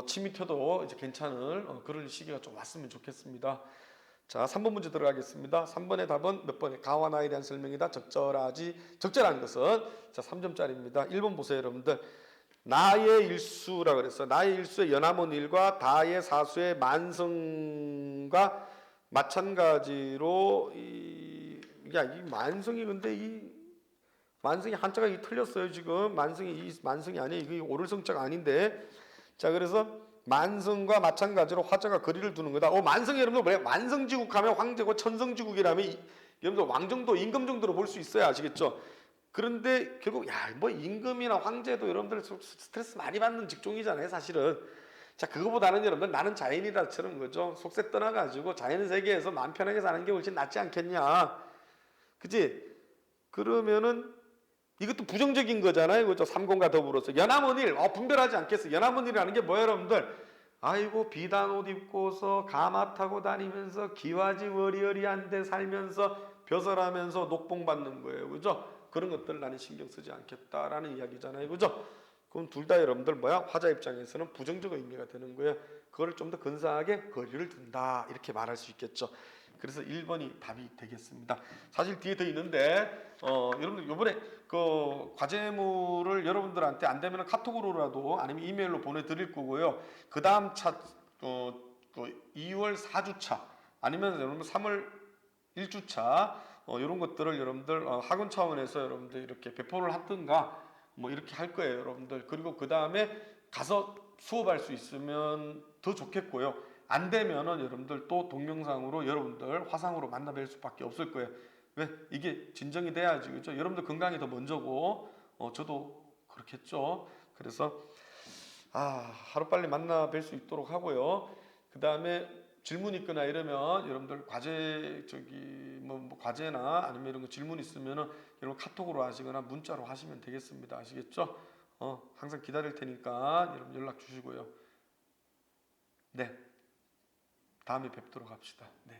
침이 튀어도 이제 괜찮을 그런 시기가 좀 왔으면 좋겠습니다. 자, 3번 문제 들어가겠습니다. 3번의 답은 몇 번에 가와 나에 대한 설명이다. 적절한 것은 자, 3점짜리입니다. 1번 보세요, 여러분들. 나의 일수라 그랬어. 나의 일수의 연함은 1과 다의 사수의 만성과 마찬가지로 이 만성이 근데 이 만성이 한자가 이 틀렸어요, 지금. 만성이 아니에요. 이게 오를성자가 아닌데. 자, 그래서 만성과 마찬가지로 화자가 거리를 두는 거다. 만성이 여러분들 뭐래요? 만성지국하면 황제고 천성지국이라면 여러분들 왕정도 임금 정도로 볼 수 있어야 아시겠죠? 그런데 결국 뭐 임금이나 황제도 여러분들 스트레스 많이 받는 직종이잖아요, 사실은. 자, 그거보다는 여러분들 나는 자연이다처럼 거죠. 속세 떠나가지고 자연 세계에서 마음 편하게 사는 게 훨씬 낫지 않겠냐, 그지? 그러면은 이것도 부정적인 거잖아요, 그죠? 삼공과 더불어서 연함언일 분별하지 않겠어. 연함언일이라는 게 뭐예요, 여러분들? 아이고 비단 옷 입고서 가마 타고 다니면서 기와지 워리어리한데 살면서 벼슬하면서 녹봉 받는 거예요, 그죠? 그런 것들 나는 신경 쓰지 않겠다라는 이야기잖아요, 그죠? 그럼 둘 다 여러분들 화자 입장에서는 부정적 의미가 되는 거예요. 그거를 좀 더 근사하게 거리를 둔다 이렇게 말할 수 있겠죠. 그래서 1번이 답이 되겠습니다. 사실 뒤에 더 있는데 여러분들 이번에 그 과제물을 여러분들한테 안 되면 카톡으로라도 아니면 이메일로 보내드릴 거고요. 그 다음 차 2월 4주차 아니면 여러분들 3월 1주차 이런 것들을 여러분들 학원 차원에서 여러분들 이렇게 배포를 하든가 뭐 이렇게 할 거예요, 여러분들. 그리고 그 다음에 가서 수업할 수 있으면 더 좋겠고요. 안 되면은 여러분들 또 동영상으로 여러분들 화상으로 만나뵐 수밖에 없을 거예요. 왜? 이게 진정이 돼야지, 그죠? 여러분들 건강이 더 먼저고 저도 그렇겠죠. 그래서 하루빨리 만나 뵐 수 있도록 하고요. 그 다음에 질문 있거나 이러면 여러분들 과제 뭐 과제나 아니면 이런 거 질문 있으면은 여러분 카톡으로 하시거나 문자로 하시면 되겠습니다. 아시겠죠? 항상 기다릴 테니까 여러분 연락 주시고요. 네, 다음에 뵙도록 합시다. 네.